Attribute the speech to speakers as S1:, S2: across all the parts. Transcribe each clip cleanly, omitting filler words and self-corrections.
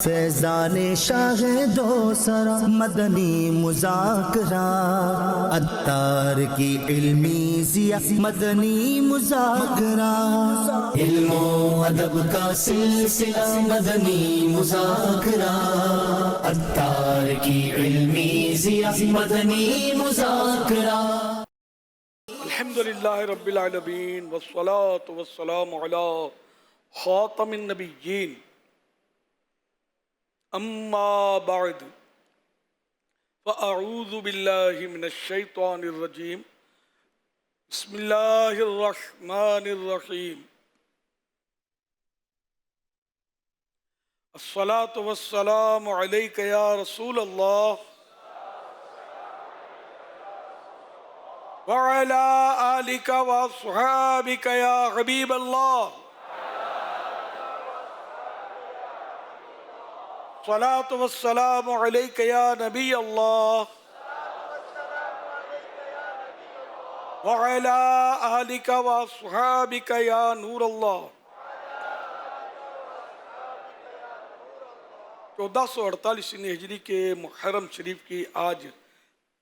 S1: فیضان شاہ دو سرا مدنی مذاکرہ، عطار کی علمی ضیا مدنی مذاکرہ، علم و ادب کا سلسلہ مدنی مذاکرہ، عطار کی علمی ضیا مدنی مذاکرہ۔
S2: الحمدللہ رب العالمین والصلاة والسلام علی خاتم النبیین، اما بعد فاعوذ باللہ من الشیطان الرجیم، بسم اللہ الرحمن الرحیم۔ الصلاة والسلام علیک یا رسول اللہ وعلی آلک واصحابک یا حبیب اللہ، صلاۃ والسلام علیک یا نبی اللہ وعلی آلک واصحابک یا نور اللہ۔ 1448 ہجری کے محرم شریف کی آج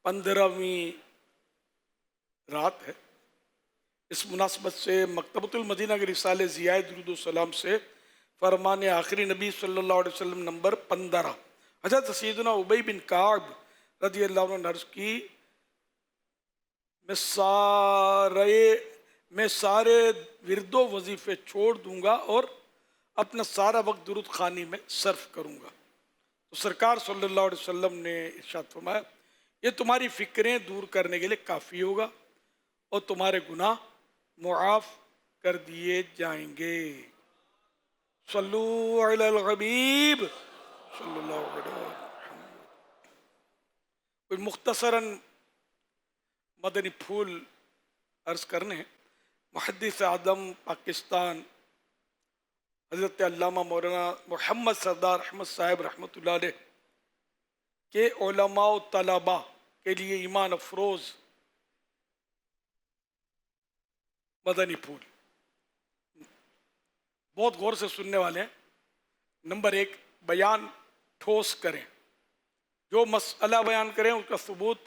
S2: 15ویں رات ہے۔ اس مناسبت سے مکتبۃ المدینہ کے رسالے ضیاء درود و سلام سے فرمان آخری نبی صلی اللہ علیہ وسلم نمبر 15، حضرت سیدنا ابی بن کعب رضی اللہ عنہ نے عرض کی، میں سارے ورد و وظیفے چھوڑ دوں گا اور اپنا سارا وقت درود خوانی میں صرف کروں گا۔ تو سرکار صلی اللہ علیہ وسلم نے ارشاد فرمایا، یہ تمہاری فکریں دور کرنے کے لیے کافی ہوگا اور تمہارے گناہ معاف کر دیے جائیں گے۔ صلو علی الحبیب صلی اللہ علیہ وسلم۔ کوئی مختصراً مدنی پھول عرض کرنے ہیں۔ محدث اعظم پاکستان حضرت علامہ مولانا محمد سردار احمد صاحب رحمۃ اللہ علیہ کے علماء و طلباء کے لیے ایمان افروز مدنی پھول بہت غور سے سننے والے ہیں۔ نمبر 1، بیان ٹھوس کریں، جو مسئلہ بیان کریں اس کا ثبوت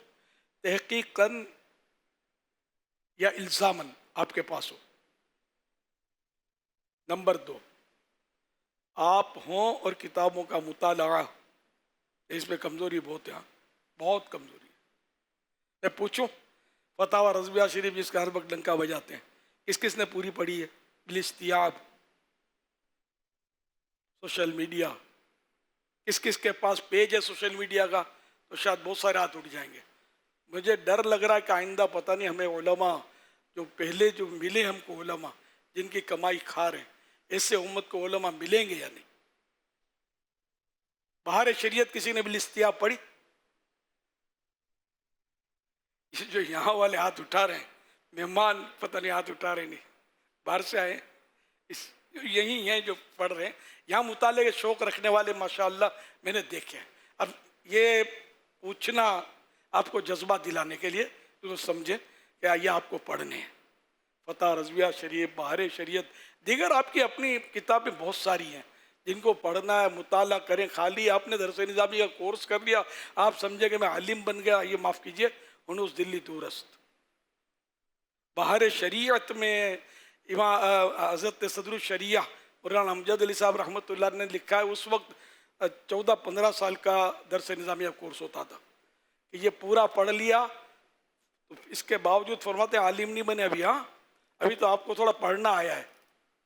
S2: تحقیقاً یا الزاماً آپ کے پاس ہو۔ نمبر 2، آپ ہوں اور کتابوں کا مطالعہ، اس میں کمزوری بہت ہے، بہت کمزوری ہے۔ میں پوچھوں، فتاوی رضویہ شریف جس کا ہر وقت ڈنکا بجاتے ہیں، کس نے پوری پڑھی ہے؟ بالاستیعاب سوشل میڈیا، کس کے پاس پیج ہے سوشل میڈیا کا؟ تو شاید بہت سارے ہاتھ اٹھ جائیں گے۔ مجھے ڈر لگ رہا ہے کہ آئندہ پتہ نہیں ہمیں علماء جو پہلے جو ملے ہم کو علماء جن کی کمائی کھا رہے ہیں، ایسے امت کو علماء ملیں گے یا نہیں۔ بہار شریعت کسی نے بالاستیعاب پڑھی؟ جو یہاں والے ہاتھ اٹھا رہے ہیں، مہمان پتہ نہیں ہاتھ اٹھا رہے نہیں، باہر سے آئے یہی ہیں جو پڑھ رہے ہیں۔ یہاں مطالعے کے شوق رکھنے والے ماشاءاللہ میں نے دیکھے ہیں۔ اب یہ پوچھنا آپ کو جذبہ دلانے کے لیے تو سمجھیں کہ یہ آپ کو پڑھنے ہیں۔ فتح رضویہ شریف، بہار شریعت، دیگر آپ کی اپنی کتابیں بہت ساری ہیں جن کو پڑھنا ہے، مطالعہ کریں۔ خالی آپ نے درس نظامی کا کورس کر لیا، آپ سمجھے کہ میں عالم بن گیا، یہ معاف کیجئے، ہنوز دلی دورست۔ بہار شریعت میں حضرت صدر الشریعہ مولانا امجد علی صاحب رحمۃ اللہ نے لکھا ہے، اس وقت 14-15 سال کا درس نظامیہ کورس ہوتا تھا کہ یہ پورا پڑھ لیا، تو اس کے باوجود فرماتے ہیں عالم نہیں بنے ابھی، ہاں ابھی تو آپ کو تھوڑا پڑھنا آیا ہے،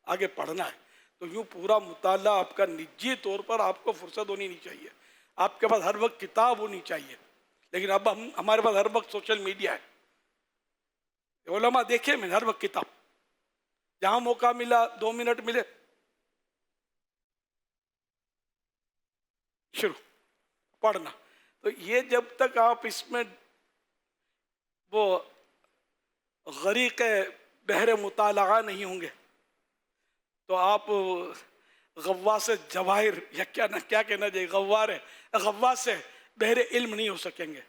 S2: آگے پڑھنا ہے۔ تو یوں پورا مطالعہ آپ کا نجی طور پر آپ کو فرصت ہونی نہیں چاہیے، آپ کے پاس ہر وقت کتاب ہونی چاہیے، لیکن اب ہمارے پاس ہر وقت سوشل میڈیا ہے۔ علماء دیکھیں میں ہر وقت کتاب، جہاں موقع ملا 2 منٹ ملے شروع پڑھنا۔ تو یہ جب تک آپ اس میں وہ غریق بحر مطالعہ نہیں ہوں گے تو آپ غواص جواہر یا کیا کہنا چاہیے، غواص بحر علم نہیں ہو سکیں گے۔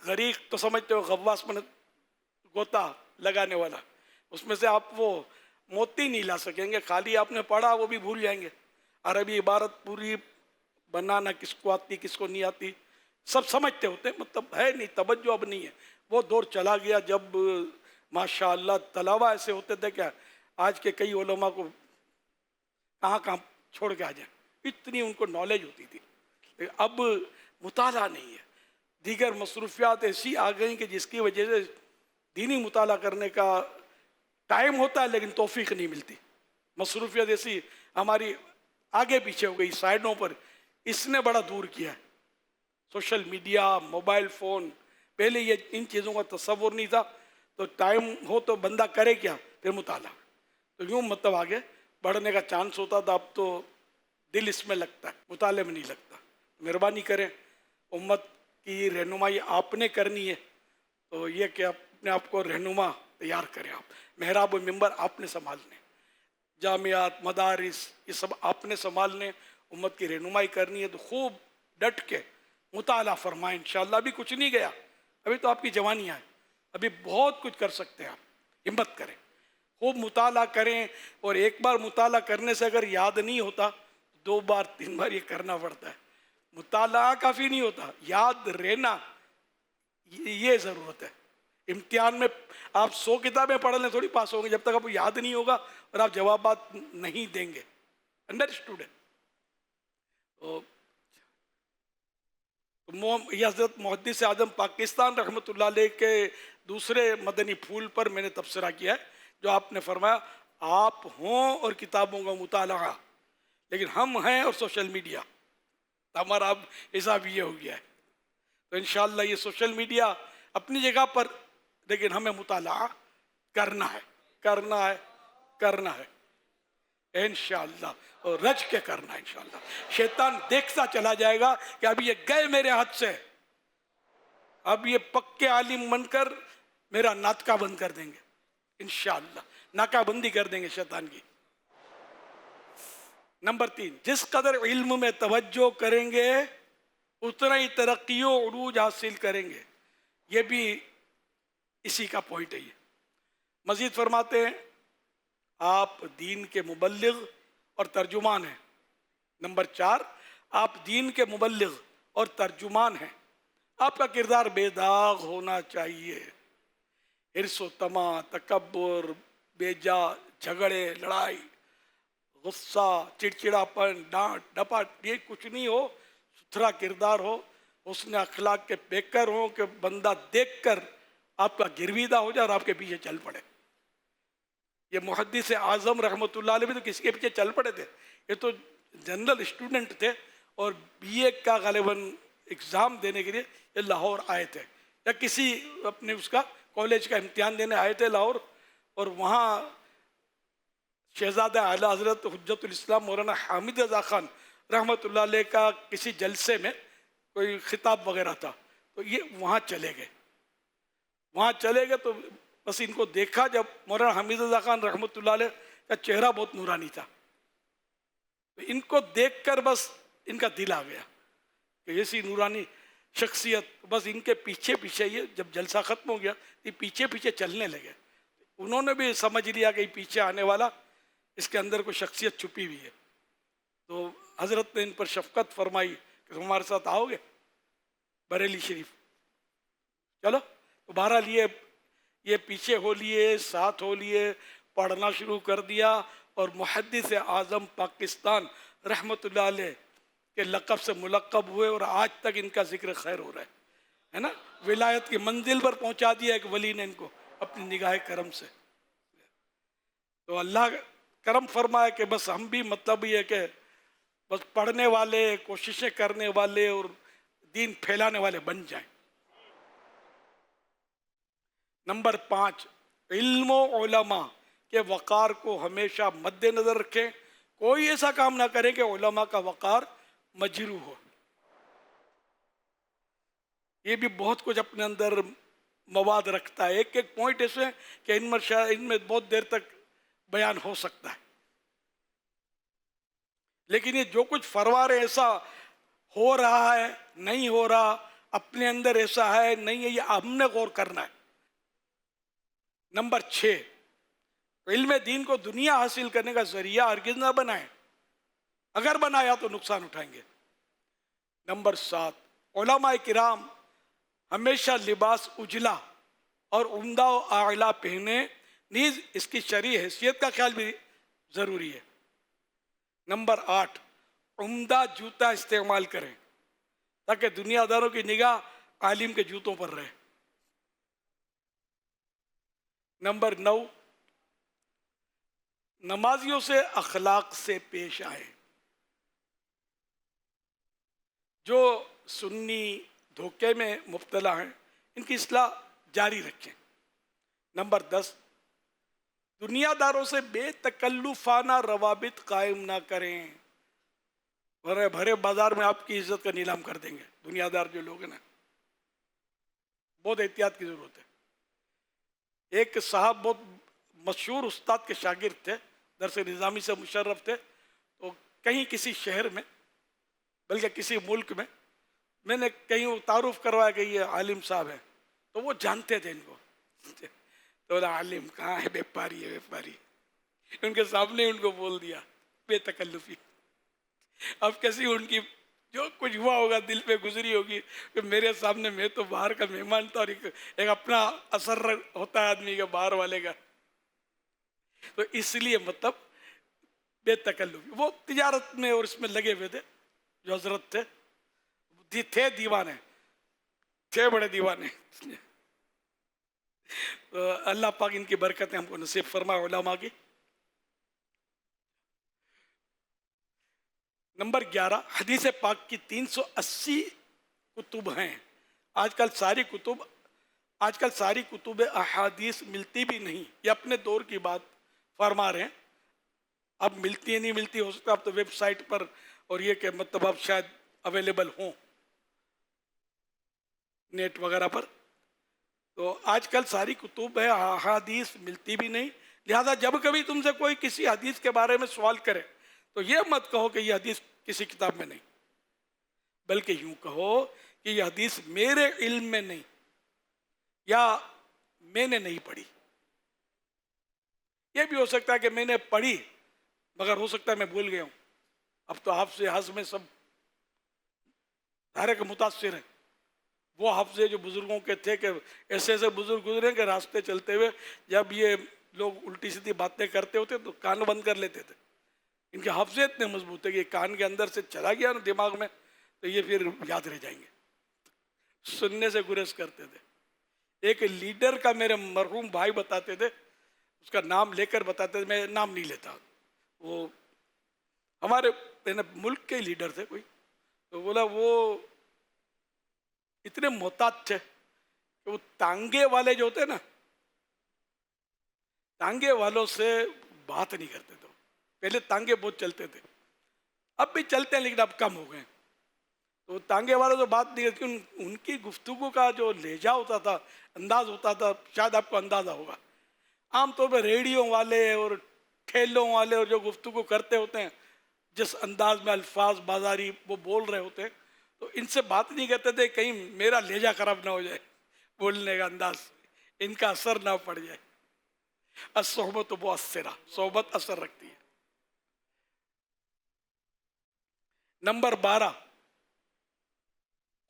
S2: غریق تو سمجھتے ہو غواص میں غوطہ لگانے والا، اس میں سے آپ وہ موتی نہیں لا سکیں گے، خالی آپ نے پڑھا وہ بھی بھول جائیں گے۔ عربی عبارت پوری بنانا کس کو آتی کس کو نہیں آتی سب سمجھتے ہوتے ہیں، مطلب ہے نہیں، توجہ اب نہیں ہے. وہ دور چلا گیا جب ماشاء اللہ طلبا ایسے ہوتے تھے کہ آج کے کئی علماء کو کہاں کہاں چھوڑ کے آ جائیں، اتنی ان کو نالج ہوتی تھی. لیکن اب مطالعہ نہیں ہے، دیگر مصروفیات ایسی آ گئیں کہ جس کی وجہ سے دینی مطالعہ کرنے کا ٹائم ہوتا ہے لیکن توفیق نہیں ملتی. مصروفیت ایسی ہماری آگے پیچھے ہو گئی سائڈوں پر، اس نے بڑا دور کیا ہے. سوشل میڈیا، موبائل فون، پہلے یہ ان چیزوں کا تصور نہیں تھا، تو ٹائم ہو تو بندہ کرے کیا، پھر مطالعہ. تو یوں مطلب آگے بڑھنے کا چانس ہوتا تھا، اب تو دل اس میں لگتا ہے، مطالعے میں نہیں لگتا. مہربانی کریں، امت کی رہنمائی آپ نے کرنی ہے، تو یہ کہ اپنے آپ کو رہنما تیار کریں. آپ محراب و ممبر آپ نے سنبھالنے، جامعات، مدارس، یہ سب آپ نے سنبھالنے، امت کی رہنمائی کرنی ہے. تو خوب ڈٹ کے مطالعہ فرمائیں انشاءاللہ. ابھی کچھ نہیں گیا، ابھی تو آپ کی جوانیاں ہیں، ابھی بہت کچھ کر سکتے ہیں آپ. ہمت کریں، خوب مطالعہ کریں. اور ایک بار مطالعہ کرنے سے اگر یاد نہیں ہوتا، 2 بار 3 بار یہ کرنا پڑتا ہے. مطالعہ کافی نہیں ہوتا، یاد رہنا یہ ضرورت ہے. امتحان میں آپ 100 کتابیں پڑھ لیں تھوڑی پاس ہوں گے، جب تک آپ کو یاد نہیں ہوگا اور آپ جوابات نہیں دیں گے. انڈرسٹوڈ ہے. یہ حضرت محدث اعظم پاکستان رحمۃ اللہ علیہ کے دوسرے مدنی پھول پر میں نے تبصرہ کیا ہے، جو آپ نے فرمایا آپ ہوں اور کتابوں کا مطالعہ، لیکن ہم ہیں اور سوشل میڈیا. ہمارا اب حساب یہ ہو گیا ہے. تو انشاءاللہ یہ سوشل میڈیا اپنی جگہ پر، لیکن ہمیں مطالعہ کرنا ہے، کرنا ہے، کرنا ہے انشاءاللہ، اور رج کے کرنا ہے انشاءاللہ. شیطان دیکھتا چلا جائے گا کہ اب یہ گئے میرے ہاتھ سے، اب یہ پکے عالم بن کر میرا ناطقہ بند کر دیں گے انشاءاللہ، ناکہ بندی کر دیں گے شیطان کی. نمبر 3، جس قدر علم میں توجہ کریں گے اتنا ہی ترقی و عروج حاصل کریں گے. یہ بھی اسی کا پوائنٹ ہے. یہ مزید فرماتے ہیں آپ دین کے مبلغ اور ترجمان ہیں. نمبر 4، آپ دین کے مبلغ اور ترجمان ہیں. آپ کا کردار بے داغ ہونا چاہیے. حرص و طمع، تکبر، بے جا جھگڑے، لڑائی، غصہ، چڑچڑاپن، ڈانٹ ڈپٹ، یہ کچھ نہیں ہو. ستھرا کردار ہو، حسن اخلاق کے پیکر ہوں کہ بندہ دیکھ کر آپ کا گرویدہ ہو جائے اور آپ کے پیچھے چل پڑے. یہ محدث اعظم رحمۃ اللہ علیہ بھی تو کسی کے پیچھے چل پڑے تھے. یہ تو جنرل اسٹوڈنٹ تھے اور BA کا غالباً اگزام دینے کے لیے یہ لاہور آئے تھے، یا کسی اپنے اس کا کالج کا امتحان دینے آئے تھے لاہور. اور وہاں شہزادہ اعلیٰ حضرت حجت الاسلام مولانا حامد رضا خان رحمۃ اللہ علیہ کا کسی جلسے میں کوئی خطاب وغیرہ تھا، تو یہ وہاں چلے گئے. وہاں چلے گئے تو بس ان کو دیکھا، جب مولانا حامد رضا خان رحمۃ اللہ علیہ کا چہرہ بہت نورانی تھا، تو ان کو دیکھ کر بس ان کا دل آ گیا کہ ایسی نورانی شخصیت. بس ان کے پیچھے پیچھے، یہ جب جلسہ ختم ہو گیا یہ پیچھے پیچھے چلنے لگے. انہوں نے بھی سمجھ لیا کہ پیچھے آنے والا اس کے اندر کوئی شخصیت چھپی ہوئی ہے. تو حضرت نے ان پر شفقت فرمائی کہ تم ہمارے ساتھ آؤ گے بریلی شریف. چلو، تو بہرحال یہ پیچھے ہو لیے، ساتھ ہو لیے، پڑھنا شروع کر دیا. اور محدث اعظم پاکستان رحمۃ اللہ علیہ کے لقب سے ملقب ہوئے، اور آج تک ان کا ذکر خیر ہو رہا ہے نا. ولایت کی منزل پر پہنچا دیا ایک ولی نے ان کو اپنی نگاہ کرم سے. تو اللہ کرم فرمائے کہ بس ہم بھی مطلب یہ ہے کہ بس پڑھنے والے، کوششیں کرنے والے اور دین پھیلانے والے بن جائیں. نمبر 5، علم و علماء کے وقار کو ہمیشہ مد نظر رکھیں. کوئی ایسا کام نہ کرے کہ علماء کا وقار مجروح ہو. یہ بھی بہت کچھ اپنے اندر مواد رکھتا ہے. ایک ایک پوائنٹ ایسے کہ ان میں بہت دیر تک بیان ہو سکتا ہے. لیکن یہ جو کچھ فروا رہے ایسا ہو رہا ہے، نہیں ہو رہا، اپنے اندر ایسا ہے نہیں ہے، یہ ہم نے غور کرنا ہے. نمبر 6، علم دین کو دنیا حاصل کرنے کا ذریعہ ہرگز نہ بنائیں. اگر بنایا تو نقصان اٹھائیں گے۔ نمبر 7، علماء کرام ہمیشہ لباس اجلا اور عمدہ و اعلیٰ پہنے، نیز اس کی شرعی حیثیت کا خیال بھی ضروری ہے۔ نمبر 8، عمدہ جوتا استعمال کریں تاکہ دنیا داروں کی نگاہ عالم کے جوتوں پر رہے۔ نمبر 9، نمازیوں سے اخلاق سے پیش آئے، جو سنی دھوکے میں مبتلا ہیں ان کی اصلاح جاری رکھیں۔ نمبر 10، دنیا داروں سے بے تکلفانہ روابط قائم نہ کریں، ورنہ بھرے بازار میں آپ کی عزت کا نیلام کر دیں گے۔ دنیا دار جو لوگ ہیں نا، بہت احتیاط کی ضرورت ہے۔ ایک صاحب بہت مشہور استاد کے شاگرد تھے، درس نظامی سے مشرف تھے، تو کہیں کسی شہر میں بلکہ کسی ملک میں نے کہیں تعارف کروایا کہ یہ عالم صاحب ہیں، تو وہ جانتے تھے ان کو، تو بولا عالم کہاں ہے، بیپاری ہے بیپاری۔ ان کے سامنے ان کو بول دیا بے تکلفی۔ اب کیسی ان کی جو کچھ ہوا ہوگا دل پہ گزری ہوگی کہ میرے سامنے، میں تو باہر کا مہمان تھا، اور ایک اپنا اثر ہوتا ہے آدمی کا باہر والے کا، تو اس لیے مطلب بے تکلفی۔ وہ تجارت میں اور اس میں لگے ہوئے تھے جو حضرت تھے دیوانے، تھے بڑے دیوانے۔ تو اللہ پاک ان کی برکتیں ہم کو نصیب فرمائے علماء کی۔ نمبر 11، حدیث پاک کی 380 کتب ہیں۔ آج کل ساری کتب احادیث ملتی بھی نہیں، یہ اپنے دور کی بات فرما رہے ہیں۔ اب ملتی ہے نہیں ملتی، ہو سکتا اب تو ویب سائٹ پر اور یہ کہ مطلب اب شاید اویلیبل ہوں نیٹ وغیرہ پر۔ تو آج کل ساری کتب ہے احادیث ملتی بھی نہیں، لہذا جب کبھی تم سے کوئی کسی حدیث کے بارے میں سوال کرے تو یہ مت کہو کہ یہ حدیث کسی کتاب میں نہیں، بلکہ یوں کہو کہ یہ حدیث میرے علم میں نہیں، یا میں نے نہیں پڑھی۔ یہ بھی ہو سکتا ہے کہ میں نے پڑھی مگر ہو سکتا ہے میں بھول گیا ہوں۔ اب تو حفظ میں سب دھارے کے متاثر ہیں۔ وہ حفظے جو بزرگوں کے تھے کہ ایسے ایسے بزرگ گزرے کہ راستے چلتے ہوئے جب یہ لوگ الٹی سیدھی باتیں کرتے ہوتے تو کان بند کر لیتے تھے۔ ان کے حفظے اتنے مضبوط ہے کہ کان کے اندر سے چلا گیا نا دماغ میں تو یہ پھر یاد رہ جائیں گے، سننے سے گریز کرتے تھے۔ ایک لیڈر کا میرے مرحوم بھائی بتاتے تھے، اس کا نام لے کر بتاتے تھے، میں نام نہیں لیتا، وہ ہمارے ملک کے لیڈر تھے کوئی، تو بولا وہ اتنے محتاط تھے کہ وہ تانگے والے جو ہوتے نا، تانگے والوں سے بات نہیں کرتے تھے۔ پہلے تانگے بہت چلتے تھے، اب بھی چلتے ہیں لیکن اب کم ہو گئے۔ تو تانگے والوں سے بات نہیں کرتی، ان کی گفتگو کا جو لہجہ ہوتا تھا، انداز ہوتا تھا، شاید آپ کو اندازہ ہوگا۔ عام طور پہ ریڈیو والے اور ٹھیلوں والے اور جو گفتگو کرتے ہوتے ہیں، جس انداز میں الفاظ بازاری وہ بول رہے ہوتے ہیں، تو ان سے بات نہیں کرتے تھے کہیں میرا لہجہ خراب نہ ہو جائے، بولنے کا انداز ان کا اثر نہ پڑ جائے۔ الصحبت مؤثرہ، صحبت اثر رکھتی ہے۔ نمبر 12،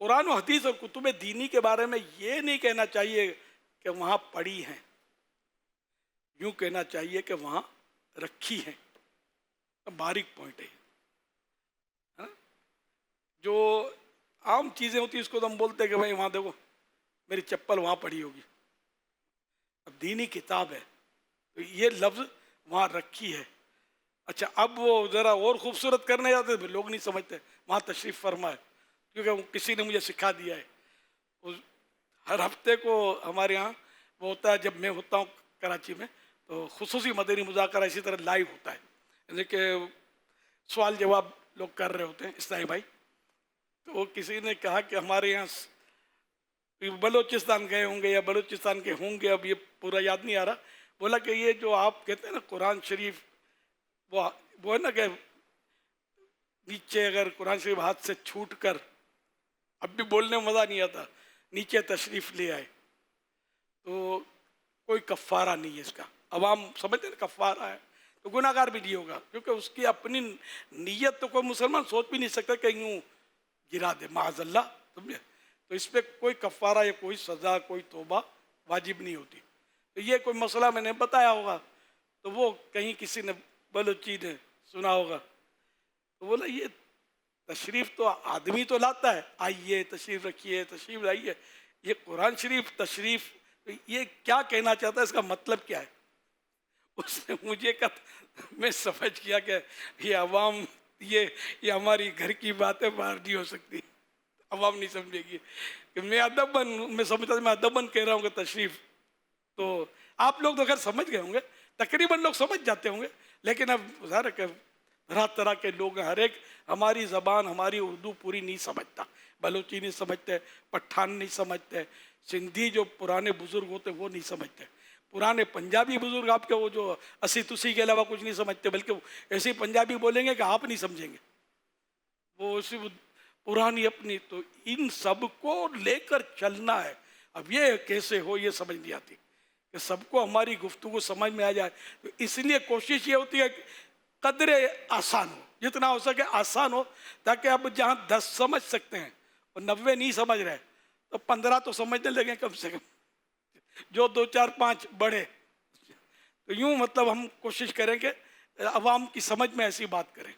S2: قرآن و حدیث اور کتب دینی کے بارے میں یہ نہیں کہنا چاہیے کہ وہاں پڑھی ہیں، یوں کہنا چاہیے کہ وہاں رکھی ہیں۔ باریک پوائنٹ ہے، جو عام چیزیں ہوتی ہیں اس کو تو ہم بولتے ہیں کہ بھائی وہاں دیکھو میری چپل وہاں پڑی ہوگی، اب دینی کتاب ہے تو یہ لفظ وہاں رکھی ہے۔ اچھا اب وہ ذرا اور خوبصورت کرنے جاتے ہیں، لوگ نہیں سمجھتے وہاں تشریف فرما ہے، کیونکہ کسی نے مجھے سکھا دیا ہے۔ ہر ہفتے کو ہمارے یہاں وہ ہوتا ہے، جب میں ہوتا ہوں کراچی میں تو خصوصی مدنی مذاکرہ اسی طرح لائیو ہوتا ہے، یعنی کہ سوال جواب لوگ کر رہے ہوتے ہیں اسلامی بھائی۔ تو کسی نے کہا کہ ہمارے یہاں بلوچستان گئے ہوں گے یا بلوچستان کے ہوں گے، اب یہ پورا یاد نہیں آ رہا، بولا کہ یہ جو آپ کہتے ہیں نا قرآن شریف، وہ ہے نا کہ نیچے اگر قرآن شریف ہاتھ سے چھوٹ کر، اب بھی بولنے میں مزہ نہیں آتا، نیچے تشریف لے آئے تو کوئی کفارہ نہیں ہے اس کا۔ عوام سمجھتے ہیں نا کفارہ ہے، تو گناہ گار بھی نہیں ہوگا، کیونکہ اس کی اپنی نیت تو کوئی مسلمان سوچ بھی نہیں سکتا کہ یوں گرا دے معاذ اللہ، سمجھے؟ تو اس پہ کوئی کفارہ یا کوئی سزا، کوئی توبہ واجب نہیں ہوتی۔ تو یہ کوئی مسئلہ میں نے بتایا ہوگا، تو وہ کہیں کسی نے بلوچی نے سنا ہوگا، تو بولا یہ تشریف تو آدمی تو لاتا ہے، آئیے تشریف رکھیے تشریف لائیے، یہ قرآن شریف تشریف یہ کیا کہنا چاہتا ہے، اس کا مطلب کیا ہے؟ اس نے مجھے کہا، میں سمجھ گیا کہ یہ عوام یہ ہماری گھر کی باتیں باہر نہیں ہو سکتی، عوام نہیں سمجھے گی کہ میں ادباً، میں سمجھتا تھا میں ادباً کہہ رہا ہوں کہ تشریف، تو آپ لوگ تو خیر سمجھ گئے ہوں گے، تقریباً لوگ سمجھ جاتے ہوں گے، لیکن اب ظاہر ہے کہ طرح طرح کے لوگ ہیں، ہر ایک ہماری زبان ہماری اردو پوری نہیں سمجھتا، بلوچی نہیں سمجھتے، پٹھان نہیں سمجھتے، سندھی جو پرانے بزرگ ہوتے وہ نہیں سمجھتے، پرانے پنجابی بزرگ آپ کے وہ جو اسی تسی کے علاوہ کچھ نہیں سمجھتے، بلکہ ایسی پنجابی بولیں گے کہ آپ نہیں سمجھیں گے، وہ اسی پرانی اپنی، تو ان سب کو لے کر چلنا ہے۔ اب یہ کیسے ہو یہ سمجھ نہیں آتی کہ سب کو ہماری گفتگو سمجھ میں آ جائے، تو اس لیے کوشش یہ ہوتی ہے کہ قدر آسان ہو، جتنا ہو سکے آسان ہو، تاکہ اب جہاں 10 سمجھ سکتے ہیں اور 90 نہیں سمجھ رہے تو 15 تو سمجھنے لگیں کم سے کم، جو 2 4 5 بڑھے، تو یوں مطلب ہم کوشش کریں کہ عوام کی سمجھ میں ایسی بات کریں۔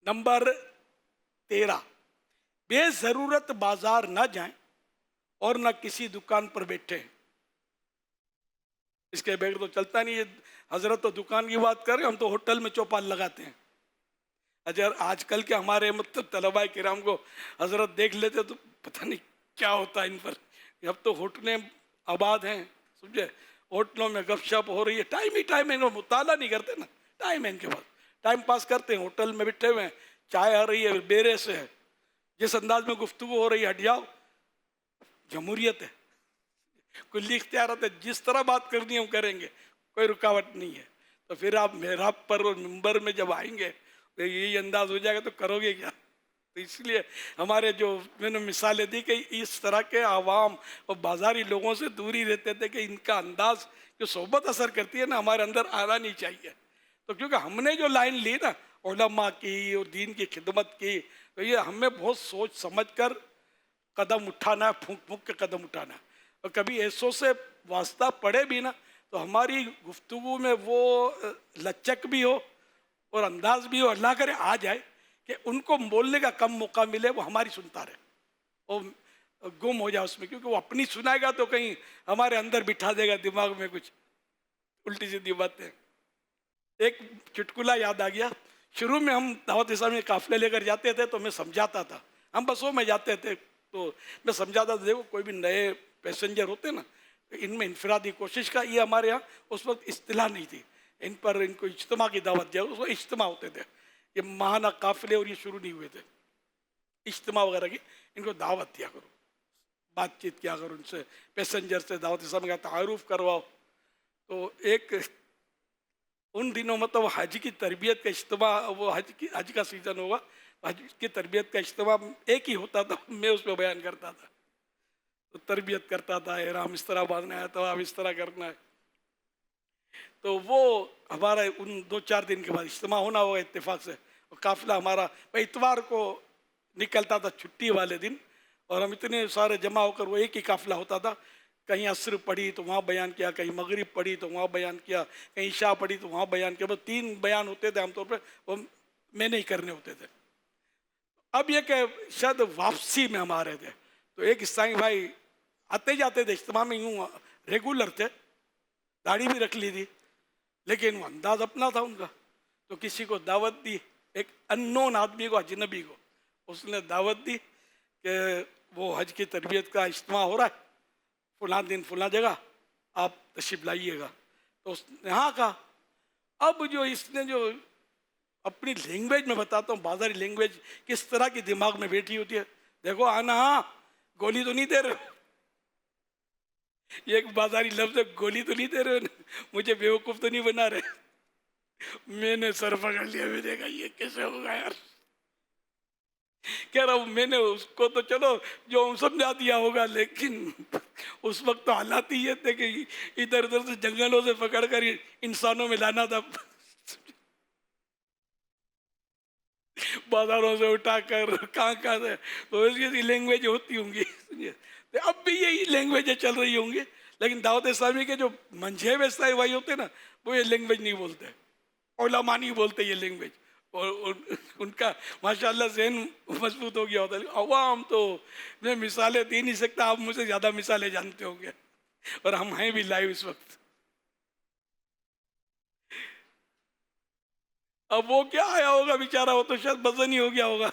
S2: نمبر 13، بے ضرورت بازار نہ جائیں اور نہ کسی دکان پر بیٹھیں، اس کے بغیر تو چلتا نہیں ہے۔ حضرت تو دکان کی بات کر رہے ہیں، ہم تو ہوٹل میں چوپال لگاتے ہیں۔ اگر آج کل کے ہمارے مطلب طلباء کرام کو حضرت دیکھ لیتے تو پتہ نہیں کیا ہوتا ان پر، اب تو ہوٹلیں آباد ہیں، سمجھے، ہوٹلوں میں گپ شپ ہو رہی ہے، ٹائم ہی ٹائم ہے، مطالعہ نہیں کرتے نا، ٹائم ہے ان کے پاس، ٹائم پاس کرتے ہیں، ہوٹل میں بیٹھے ہوئے ہیں، چائے آ رہی ہے بیرے سے ہے، جس انداز میں گفتگو ہو رہی ہے ہٹ جاؤ، جمہوریت ہے، کلی اختیارات ہے، جس طرح بات کرنی ہے ہم کریں گے، کوئی رکاوٹ نہیں ہے۔ تو پھر آپ محراب پر اور منبر میں جب آئیں گے تو یہی انداز ہو جائے گا تو کرو گے کیا؟ تو اس لیے ہمارے جو میں نے مثالیں دی کہ اس طرح کے عوام اور بازاری لوگوں سے دوری رہتے تھے کہ ان کا انداز جو صحبت اثر کرتی ہے نا ہمارے اندر آنا نہیں چاہیے۔ تو کیونکہ ہم نے جو لائن لی نا علماء کی اور دین کی خدمت کی، تو یہ ہمیں بہت سوچ سمجھ کر قدم اٹھانا ہے، پھونک پھونک کے قدم اٹھانا ہے، اور کبھی ایسوں سے واسطہ پڑے بھی نا تو ہماری گفتگو میں وہ لچک بھی ہو اور انداز بھی ہو، اللہ کرے آ جائے کہ ان کو بولنے کا کم موقع ملے، وہ ہماری سنتا رہے، وہ گم ہو جائے اس میں، کیونکہ وہ اپنی سنائے گا تو کہیں ہمارے اندر بٹھا دے گا دماغ میں کچھ الٹی سیدھی باتیں۔ ایک چٹکلا یاد آ گیا، شروع میں ہم دعوت اسلامی قافلے لے کر جاتے تھے تو میں سمجھاتا تھا، ہم بسوں میں جاتے تھے تو میں سمجھاتا تھا، دیکھو کوئی بھی نئے پیسنجر ہوتے نا ان میں انفرادی کوشش کا، یہ ہمارے ہاں اس وقت اصطلاح نہیں تھی، ان پر ان کو اجتماع کی دعوت دیا، اس وقت اجتماع ہوتے تھے، یہ ماہانہ قافلے اور یہ شروع نہیں ہوئے تھے، اجتماع وغیرہ کی ان کو دعوت دیا کرو، بات چیت کیا کرو ان سے، پیسنجر سے دعوت اسلامی کا تعارف کرواؤ۔ تو ایک ان دنوں مطلب حج کی تربیت کا اجتماع، وہ حج کا سیزن ہوگا، حج کی تربیت کا اجتماع ایک ہی ہوتا تھا، میں اس پہ بیان کرتا تھا، تو تربیت کرتا تھا، احرام اس طرح باندھنا ہے، طواف اس طرح کرنا ہے۔ تو وہ ہمارا ان 2 4 دن کے بعد اجتماع ہونا ہوگا اتفاق سے، قافلہ ہمارا اتوار کو نکلتا تھا چھٹی والے دن، اور ہم اتنے سارے جمع ہو کر وہ ایک ہی قافلہ ہوتا تھا، کہیں عصر پڑھی تو وہاں بیان کیا، کہیں مغرب پڑھی تو وہاں بیان کیا، کہیں عشاء پڑھی تو وہاں بیان کیا، بس 3 بیان ہوتے تھے عام طور پہ، وہ میں نہیں کرنے ہوتے تھے۔ اب یہ کہ شاید واپسی میں ہم آ رہے تھے تو ایک اسلامی بھائی آتے جاتے تھے اجتماع میں، یوں ریگولر تھے، داڑھی بھی رکھ لی تھی، لیکن وہ انداز اپنا تھا ان کا، تو کسی کو دعوت دی، ایک اننون آدمی کو، اجنبی کو اس نے دعوت دی کہ وہ حج کی تربیت کا اجتماع ہو رہا ہے فلاں دن فلاں جگہ، آپ تشریف لائیے گا، تو اس نے ہاں کہا۔ اب جو اس نے جو اپنی لینگویج میں بتاتا ہوں، بازاری لینگویج کس طرح کی دماغ میں بیٹھی ہوتی ہے، دیکھو آنا، ہاں گولی تو نہیں دے رہے، یہ ایک بازاری لفظ ہے، گولی تو نہیں دے رہے، مجھے بیوقوف تو نہیں بنا رہے۔ میں نے سر پکڑ لیا، میں نے کہا یہ کیسے ہوگا یار، کہہ رہا ہوں میں نے اس کو تو چلو جو سمجھا دیا ہوگا، لیکن اس وقت تو حالات ہی یہ تھے کہ ادھر ادھر سے جنگلوں سے پکڑ کر انسانوں میں لانا تھا، بازاروں سے اٹھا کر کہاں سے، تو ایسی لینگویج ہوتی ہوں گی، اب بھی یہی لینگویجیں چل رہی ہوں گی، لیکن دعوت اسلامی کے جو منجھے ویسائی بھائی ہوتے ہیں نا، وہ یہ لینگویج نہیں بولتے، علماء نہیں بولتے یہ لینگویج، اور ان کا ماشاءاللہ ذہن مضبوط ہو گیا ہوتا ہے۔ عوام تو میں مثالیں دے نہیں سکتا، آپ مجھ سے زیادہ مثالیں جانتے ہوں گے، اور ہم ہیں بھی لائیو اس وقت۔ اب وہ کیا آیا ہوگا بیچارہ، وہ تو شاید بزن ہی ہو گیا ہوگا،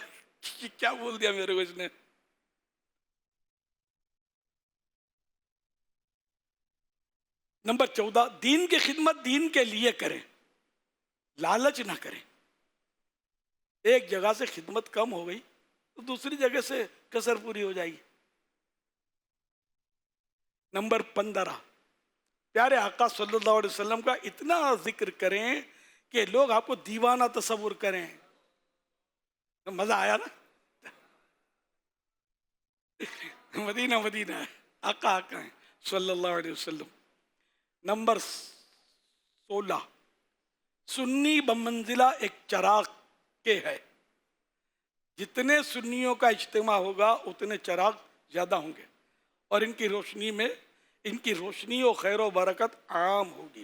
S2: کیا بول دیا میرے کو اس نے۔ نمبر 14، دین کی خدمت دین کے لیے کریں، لالچ نہ کریں۔ ایک جگہ سے خدمت کم ہو گئی تو دوسری جگہ سے کسر پوری ہو جائے گی۔ نمبر 15، پیارے آقا صلی اللہ علیہ وسلم کا اتنا ذکر کریں کہ لوگ آپ کو دیوانہ تصور کریں۔ مزہ آیا نا؟ مدینہ مدینہ ہے، آقا آقا ہیں صلی اللہ علیہ وسلم۔ نمبر 16، سنی بمنزلہ ایک چراغ کے ہے، جتنے سنیوں کا اجتماع ہوگا اتنے چراغ زیادہ ہوں گے، اور ان کی روشنی و خیر و برکت عام ہوگی۔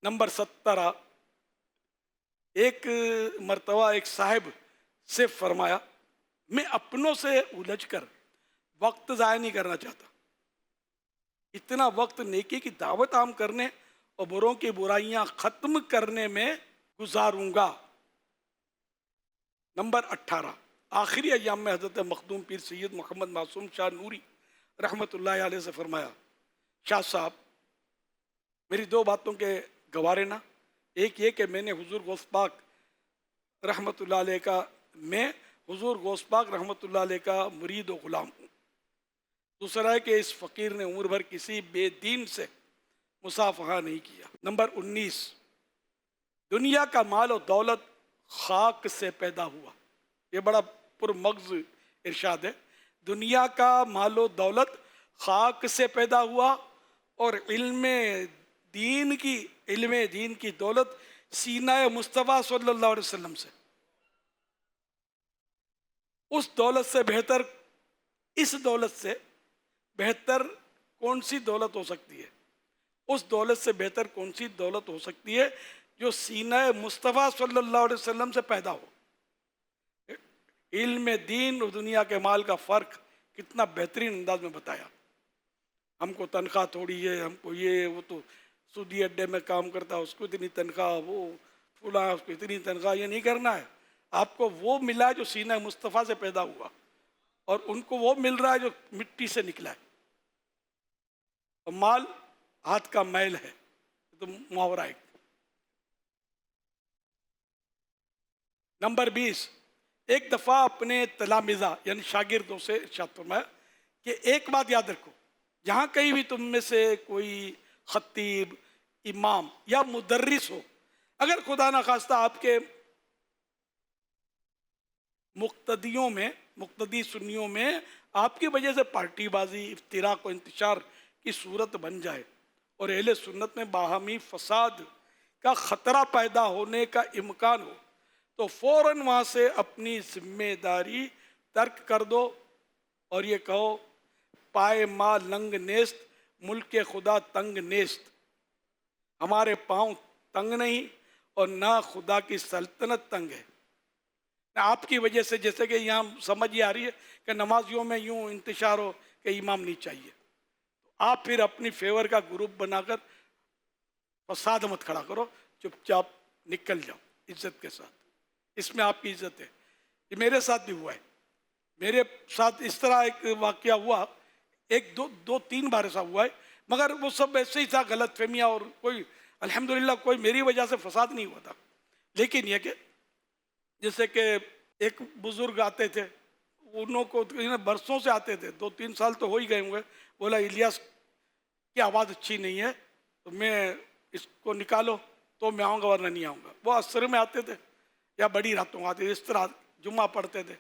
S2: نمبر 17، ایک مرتبہ ایک صاحب سے فرمایا، میں اپنوں سے الجھ کر وقت ضائع نہیں کرنا چاہتا، اتنا وقت نیکی کی دعوت عام کرنے اور بروں کی برائیاں ختم کرنے میں گزاروں گا۔ نمبر 18، آخری ایام میں حضرت مخدوم پیر سید محمد معصوم شاہ نوری رحمۃ اللہ علیہ سے فرمایا، شاہ صاحب میری دو باتوں کے گوارے نا، ایک یہ کہ میں حضور غوث پاک رحمۃ اللہ علیہ کا مرید و غلام ہوں، دوسرا ہے کہ اس فقیر نے عمر بھر کسی بے دین سے مصافحہ نہیں کیا۔ نمبر 19، دنیا کا مال و دولت خاک سے پیدا ہوا، یہ بڑا پرمغز ارشاد ہے۔ دنیا کا مال و دولت خاک سے پیدا ہوا، اور علم دین کی دولت سینہ مصطفیٰ صلی اللہ علیہ وسلم سے۔ اس دولت سے بہتر کون سی دولت ہو سکتی ہے؟ اس دولت سے بہتر کون سی دولت ہو سکتی ہے جو سینہ مصطفیٰ صلی اللہ علیہ وسلم سے پیدا ہو؟ علم دین اور دنیا کے مال کا فرق کتنا بہترین انداز میں بتایا۔ ہم کو تنخواہ تھوڑی ہے، ہم کو وہ تو سودی اڈے میں کام کرتا ہے اس کو اتنی تنخواہ، وہ فلاں اس کو اتنی تنخواہ، یہ نہیں کرنا ہے۔ آپ کو وہ ملا جو سینہ مصطفیٰ سے پیدا ہوا، اور ان کو وہ مل رہا ہے جو مٹی سے نکلا ہے۔ اور مال ہاتھ کا میل ہے، تو محاورہ ہے۔ نمبر 20، ایک دفعہ اپنے تلامذہ یعنی شاگردوں سے ارشاد فرمایا کہ ایک بات یاد رکھو، جہاں کہیں بھی تم میں سے کوئی خطیب، امام یا مدرس ہو، اگر خدا نخواستہ آپ کے مقتدی سنیوں میں آپ کی وجہ سے پارٹی بازی، افتراق و انتشار کی صورت بن جائے اور اہل سنت میں باہمی فساد کا خطرہ پیدا ہونے کا امکان ہو، تو فوراً وہاں سے اپنی ذمہ داری ترک کر دو اور یہ کہو، پائے ماں لنگ نیست، ملک خدا تنگ نیست۔ ہمارے پاؤں تنگ نہیں اور نہ خدا کی سلطنت تنگ ہے۔ آپ کی وجہ سے، جیسے کہ یہاں سمجھ یہ آ رہی ہے کہ نمازیوں میں یوں انتشار ہو کہ امام نہیں چاہیے، تو آپ پھر اپنی فیور کا گروپ بنا کر فساد مت کھڑا کرو، چپ چاپ نکل جاؤ عزت کے ساتھ، اس میں آپ کی عزت ہے۔ یہ میرے ساتھ بھی ہوا ہے، میرے ساتھ اس طرح ایک واقعہ ہوا، ایک دو تین بار ایسا ہوا ہے، مگر وہ سب ایسے ہی تھا، غلط فہمیاں، اور کوئی الحمدللہ کوئی میری وجہ سے فساد نہیں ہوا تھا۔ لیکن یہ کہ جیسے کہ ایک بزرگ آتے تھے، انہوں کو برسوں سے آتے تھے، 2-3 سال تو ہو ہی گئے ہوں گے، بولا الیاس کی آواز اچھی نہیں ہے، تو میں اس کو نکالو تو میں آؤں گا ورنہ نہیں آؤں گا۔ وہ عصر میں آتے تھے، یا بڑی راتوں آتے، اس طرح جمعہ پڑھتے تھے،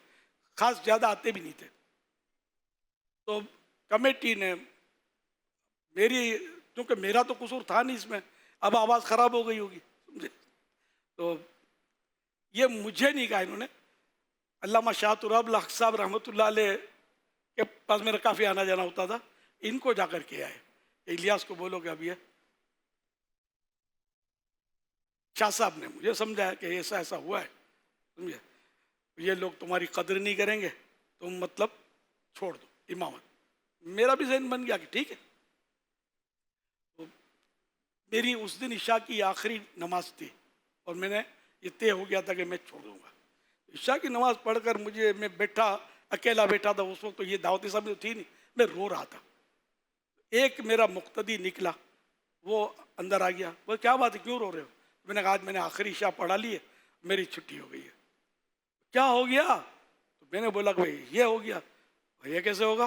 S2: خاص زیادہ آتے بھی نہیں تھے. تو کمیٹی نے میری، کیونکہ میرا تو قصور تھا نہیں اس میں، اب آواز خراب ہو گئی ہوگی سمجھے، تو یہ مجھے نہیں کہا انہوں نے، علامہ شاہ تراب الحق صاحب رحمۃ اللہ علیہ کے پاس میرا کافی آنا جانا ہوتا تھا، ان کو جا کر کے آئے کہ الیاس کو بولو کہ اب یہ شاہ صاحب نے مجھے سمجھایا کہ ایسا ایسا ہوا ہے سمجھے، یہ لوگ تمہاری قدر نہیں کریں گے، تم مطلب چھوڑ دو امامت. میرا بھی ذہن بن گیا کہ ٹھیک ہے. تو میری اس دن عشاء کی آخری نماز تھی اور میں نے یہ طے ہو گیا تھا کہ میں چھوڑ دوں گا. عشاء کی نماز پڑھ کر میں بیٹھا، اکیلا بیٹھا تھا اس وقت، تو یہ دعوت صاحب تو تھی نہیں، میں رو رہا تھا. ایک میرا مقتدی نکلا، وہ اندر آ گیا، وہ کیا بات ہے کیوں رو رہے ہو؟ میں نے کہا آج میں نے آخری عشاء پڑھا لی ہے، میری چھٹی ہو گئی ہے. کیا ہو گیا؟ تو میں نے بولا کہ بھائی یہ ہو گیا. یہ کیسے ہوگا؟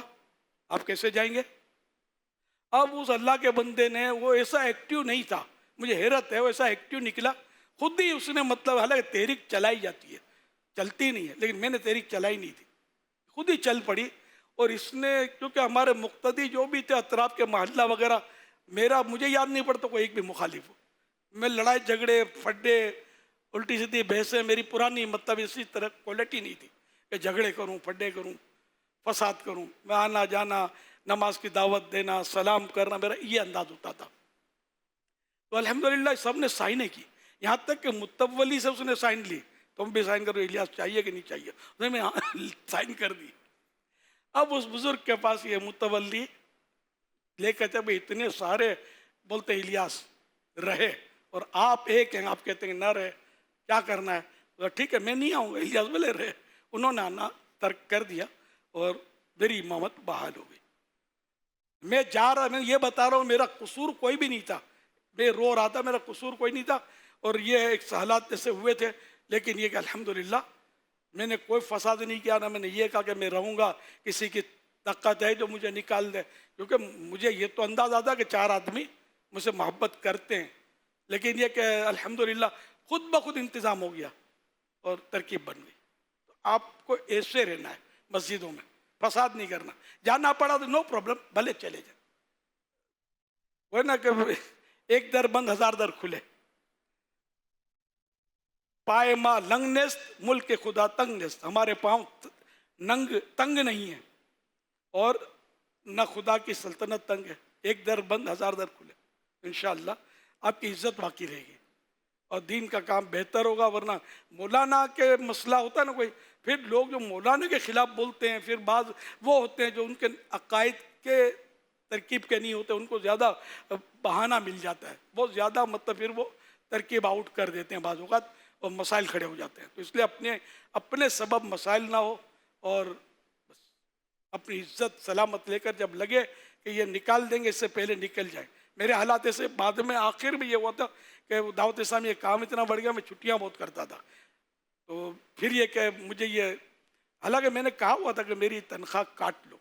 S2: آپ کیسے جائیں گے؟ اب اس اللہ کے بندے نے، وہ ایسا ایکٹیو نہیں تھا، مجھے حیرت ہے، وہ ایسا ایکٹیو نکلا، خود ہی اس نے مطلب، حالانکہ تحریک چلائی جاتی ہے، چلتی نہیں ہے، لیکن میں نے تحریک چلائی نہیں تھی، خود ہی چل پڑی. اور اس نے، کیونکہ ہمارے مقتدی جو بھی تھے اطراف کے محلہ وغیرہ، مجھے یاد نہیں پڑتا کوئی ایک بھی مخالف ہو. میں لڑائی جھگڑے پھڈے الٹی سیدھی بحثیں، میری پرانی مطلب اسی طرح کوالٹی نہیں تھی کہ جھگڑے کروں پھڈے کروں فساد کروں. میں آنا جانا، نماز کی دعوت دینا، سلام کرنا، میرا یہ انداز ہوتا تھا. تو الحمدللہ سب نے سائنیں کی، یہاں تک کہ متولی سے اس نے سائن لی، تم بھی سائن کرو، الیاس چاہیے کہ نہیں چاہیے، اس نے میں سائن کر دی. اب اس بزرگ کے پاس یہ متولی لے کر جب اتنے سارے بولتے الیاس رہے اور آپ ایک ہیں، آپ کہتے ہیں نہ رہے، کیا کرنا ہے؟ تو ٹھیک ہے میں نہیں آؤں گا، الیاس بولے رہے. انہوں نے آنا ترک کر دیا اور میری امامت بحال ہو گئی. میں جا رہا، میں یہ بتا رہا ہوں میرا قصور کوئی بھی نہیں تھا، میں رو رہا تھا، میرا قصور کوئی نہیں تھا. اور یہ ایک حالات جیسے ہوئے تھے، لیکن یہ کہ الحمدللہ میں نے کوئی فساد نہیں کیا، نہ میں نے یہ کہا کہ میں رہوں گا، کسی کی طاقت ہے جو مجھے نکال دے. کیونکہ مجھے یہ تو اندازہ تھا کہ 4 آدمی مجھ سے محبت کرتے ہیں، لیکن یہ کہ الحمدللہ خود بخود انتظام ہو گیا اور ترکیب بن گئی. تو آپ کو ایسے رہنا ہے مسجدوں میں، فساد نہیں کرنا. جانا پڑا تو نو پرابلم، بھلے چلے جائیں، وہ نا کہ ایک در بند 1000 در کھلے. پائے ماں لنگ نیست، ملک خدا تنگ نیست. ہمارے پاؤں تنگ نہیں ہیں اور نہ خدا کی سلطنت تنگ ہے. ایک در بند 1000 در کھلے. انشاءاللہ آپ کی عزت باقی رہے گی اور دین کا کام بہتر ہوگا. ورنہ مولانا کے مسئلہ ہوتا ہے نا کوئی، پھر لوگ جو مولانا کے خلاف بولتے ہیں، پھر بعض وہ ہوتے ہیں جو ان کے عقائد کے ترکیب کے نہیں ہوتے، ان کو زیادہ بہانہ مل جاتا ہے، بہت زیادہ مطلب پھر وہ ترکیب آؤٹ کر دیتے ہیں بعض اوقات اور مسائل کھڑے ہو جاتے ہیں. تو اس لیے اپنے سبب مسائل نہ ہو اور بس اپنی عزت سلامت لے کر جب لگے کہ یہ نکال دیں گے، اس سے پہلے نکل جائیں. میرے حالات ایسے بعد میں آخر میں یہ ہوا تھا کہ دعوت اسلامی یہ کام اتنا بڑھ گیا، میں چھٹیاں بہت کرتا تھا. تو پھر یہ کہ مجھے یہ، حالانکہ میں نے کہا ہوا تھا کہ میری تنخواہ کاٹ لو،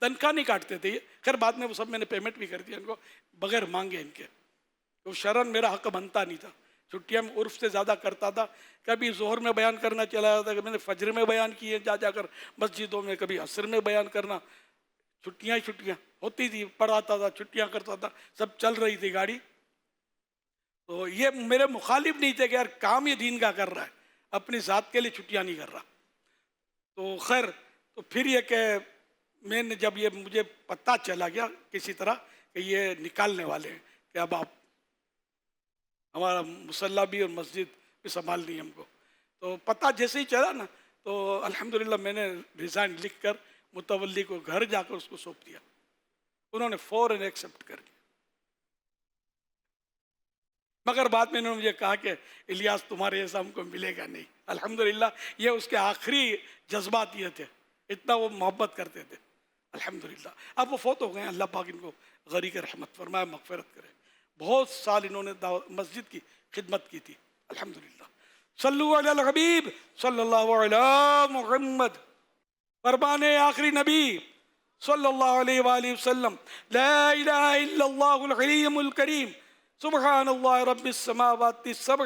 S2: تنخواہ نہیں کاٹتے تھے یہ. خیر بعد میں وہ سب میں نے پیمنٹ بھی کر دیا ان کو بغیر مانگے ان کے. تو شرن میرا حق بنتا نہیں تھا. چھٹیاں میں عرف سے زیادہ کرتا تھا. کبھی ظہر میں بیان کرنا چلا جاتا کہ میں نے فجر میں بیان کیے جا کر مسجدوں میں، کبھی عصر میں بیان کرنا. چھٹیاں ہی چھٹیاں ہوتی تھی، پڑھاتا تھا، چھٹیاں کرتا تھا، سب چل رہی تھی گاڑی. تو یہ میرے مخالف نہیں تھے کہ یار کام یہ دین کا کر رہا ہے، اپنی ذات کے لیے چھٹیاں نہیں کر رہا. تو خیر، تو پھر یہ کہ میں نے جب یہ مجھے پتہ چلا گیا کسی طرح کہ یہ نکالنے والے ہیں کہ اب آپ ہمارا مصلی بھی اور مسجد بھی سنبھالنی ہے ہم کو، تو پتہ جیسے ہی چلا نا تو الحمدللہ میں نے ریزائن لکھ کر متولی کو گھر جا کر اس کو سونپ دیا. انہوں نے فوراً ایکسیپٹ کر لیا. مگر بعد میں انہوں نے مجھے کہا کہ الیاس تمہارے جیسا ہم کو ملے گا نہیں. الحمدللہ یہ اس کے آخری جذبات یہ تھے، اتنا وہ محبت کرتے تھے. الحمدللہ اب وہ فوت ہو گئے ہیں، اللہ پاک ان کو غریق رحمت فرمائے، مغفرت کرے. بہت سال انہوں نے مسجد کی خدمت کی تھی. الحمدللہ. صلو علی الحبیب صلی اللہ علی محمد. فرمان آخری نبی صلی اللہ علیہ وآلہ وسلم، لا الہ الا اللہ الحلیم الکریم، سبحان اللہ رب السماوات السبع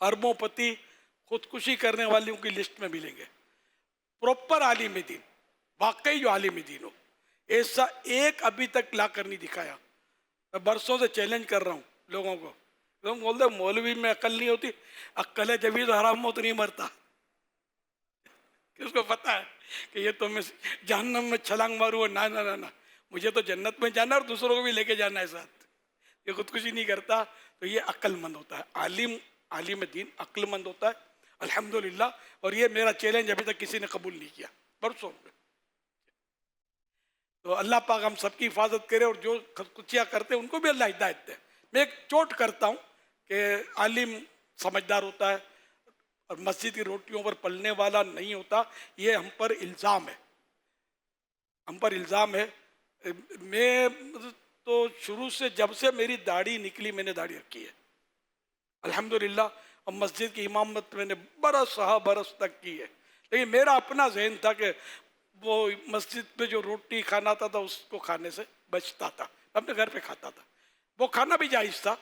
S2: اربوں پتی خودکشی کرنے والوں کی لسٹ میں ملیں گے. پراپر عالم دین, واقعی جو عالم دین ہو, ایسا ایک ابھی تک لا کر نہیں دکھایا. میں برسوں سے چیلنج کر رہا ہوں لوگوں کو. لوگ بولتے مولوی میں عقل نہیں ہوتی. عقل ہے جبھی تو حرام موت نہیں مرتا. کہ اس کو پتا ہے کہ یہ تو میں جہنم میں چھلانگ ماروں. نہ نہ نہ, مجھے تو جنت میں جانا اور دوسروں کو بھی لے کے جانا ہے ساتھ. یہ خودکشی نہیں کرتا تو یہ عقل مند ہوتا ہے. عالم دین عقل مند ہوتا ہے الحمدللہ. اور یہ میرا چیلنج ابھی تک کسی نے قبول نہیں کیا برسوں میں. تو اللہ پاک ہم سب کی حفاظت کرے, اور جو خودکشیاں کرتے ہیں ان کو بھی اللہ ہدایت دے. میں ایک چوٹ کرتا ہوں کہ عالم سمجھدار ہوتا ہے اور مسجد کی روٹیوں پر پلنے والا نہیں ہوتا. یہ ہم پر الزام ہے, ہم پر الزام ہے. میں تو شروع سے جب سے میری داڑھی نکلی میں نے داڑھی رکھی ہے الحمدللہ. اور مسجد کی امامت میں نے برس تک کی ہے. لیکن میرا اپنا ذہن تھا کہ وہ مسجد پہ جو روٹی کھانا تھا اس کو کھانے سے بچتا تھا, اپنے گھر پہ کھاتا تھا. وہ کھانا بھی جائز تھا.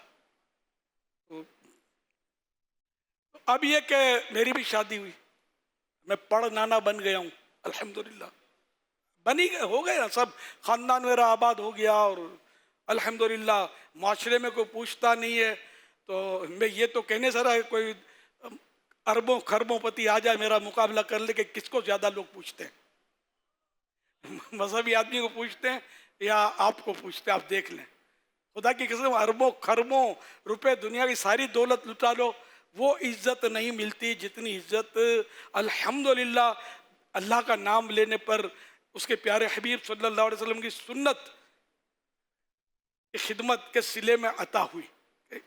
S2: اب یہ کہ میری بھی شادی ہوئی, میں پڑھ نانا بن گیا ہوں الحمدللہ. بنی ہو گئے نا سب, خاندان میرا آباد ہو گیا. اور الحمدللہ معاشرے میں کوئی پوچھتا نہیں ہے. تو میں یہ تو کہنے سے رہا کوئی اربوں خربوں پتی آ جائے میرا مقابلہ کر لے کہ کس کو زیادہ لوگ پوچھتے ہیں. مذہبی آدمی کو پوچھتے ہیں یا آپ کو پوچھتے ہیں, آپ دیکھ لیں. خدا کی قسم اربوں خربوں روپے دنیا کی ساری دولت لٹا لو, وہ عزت نہیں ملتی جتنی عزت الحمدللہ اللہ کا نام لینے پر اس کے پیارے حبیب صلی اللہ علیہ وسلم کی سنت کی خدمت کے صلے میں عطا ہوئی.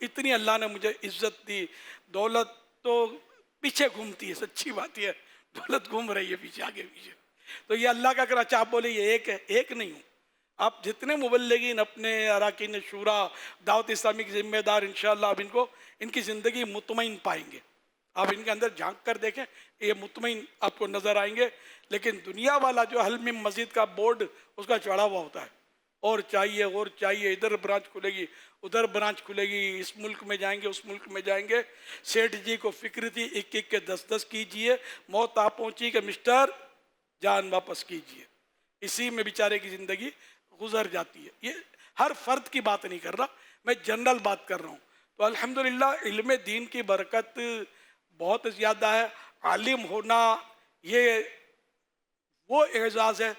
S2: اتنی اللہ نے مجھے عزت دی. دولت تو پیچھے گھومتی ہے, سچی بات ہے, دولت گھوم رہی ہے پیچھے آگے پیچھے. تو یہ اللہ کا کرا. آپ بولے یہ ایک ہے, ایک نہیں ہوں. آپ جتنے مبلغین اپنے اراکین شورا دعوت اسلامی کے ذمہ دار انشاءاللہ آپ ان کی زندگی مطمئن پائیں گے. آپ ان کے اندر جھانک کر دیکھیں, یہ مطمئن آپ کو نظر آئیں گے. لیکن دنیا والا جو حل میں مسجد کا بورڈ اس کا چڑھا ہوا ہوتا ہے, اور چاہیے اور چاہیے, ادھر برانچ کھلے گی ادھر برانچ کھلے گی, اس ملک میں جائیں گے اس ملک میں جائیں گے. سیٹھ جی کو فکر تھی 1 کے 10 کیجئے, موت آ پہنچی کہ مسٹر جان واپس کیجئے. اسی میں بیچارے کی زندگی گزر جاتی ہے. یہ ہر فرد کی بات نہیں کر رہا, میں جنرل بات کر رہا ہوں. تو الحمدللہ علم دین کی برکت بہت زیادہ ہے. عالم ہونا یہ وہ اعزاز ہے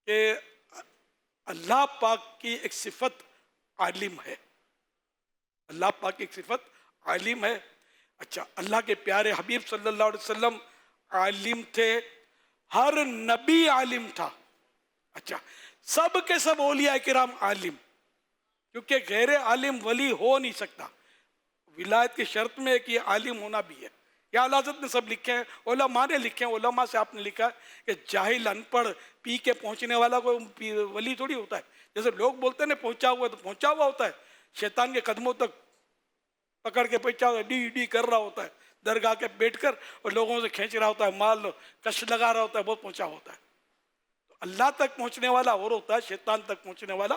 S2: کہ اللہ پاک کی ایک صفت عالم ہے. اللہ پاک کی ایک صفت عالم ہے. اچھا, اللہ کے پیارے حبیب صلی اللہ علیہ وسلم عالم تھے, ہر نبی عالم تھا. اچھا, سب کے سب اولیاء کرام عالم, کیونکہ غیر عالم ولی ہو نہیں سکتا. ولایت کی شرط میں ہے کہ یہ عالم ہونا بھی ہے. یا اعلیٰ حضرت نے سب لکھے ہیں, علماء نے لکھے ہیں, علماء سے آپ نے لکھا ہے کہ جاہل ان پڑھ پی کے پہنچنے والا کوئی ولی تھوڑی ہوتا ہے. جیسے لوگ بولتے ہیں نا پہنچا ہوا تو پہنچا ہوا ہوتا ہے, شیطان کے قدموں تک پکڑ کے پہنچا ہوا ڈی ڈی کر رہا ہوتا ہے درگاہ کے بیٹھ کر, اور لوگوں سے کھینچ رہا ہوتا ہے, مال کش لگا رہا ہوتا ہے, بہت پہنچا ہوتا ہے. تو اللہ تک پہنچنے والا اور ہوتا ہے, شیطان تک پہنچنے والا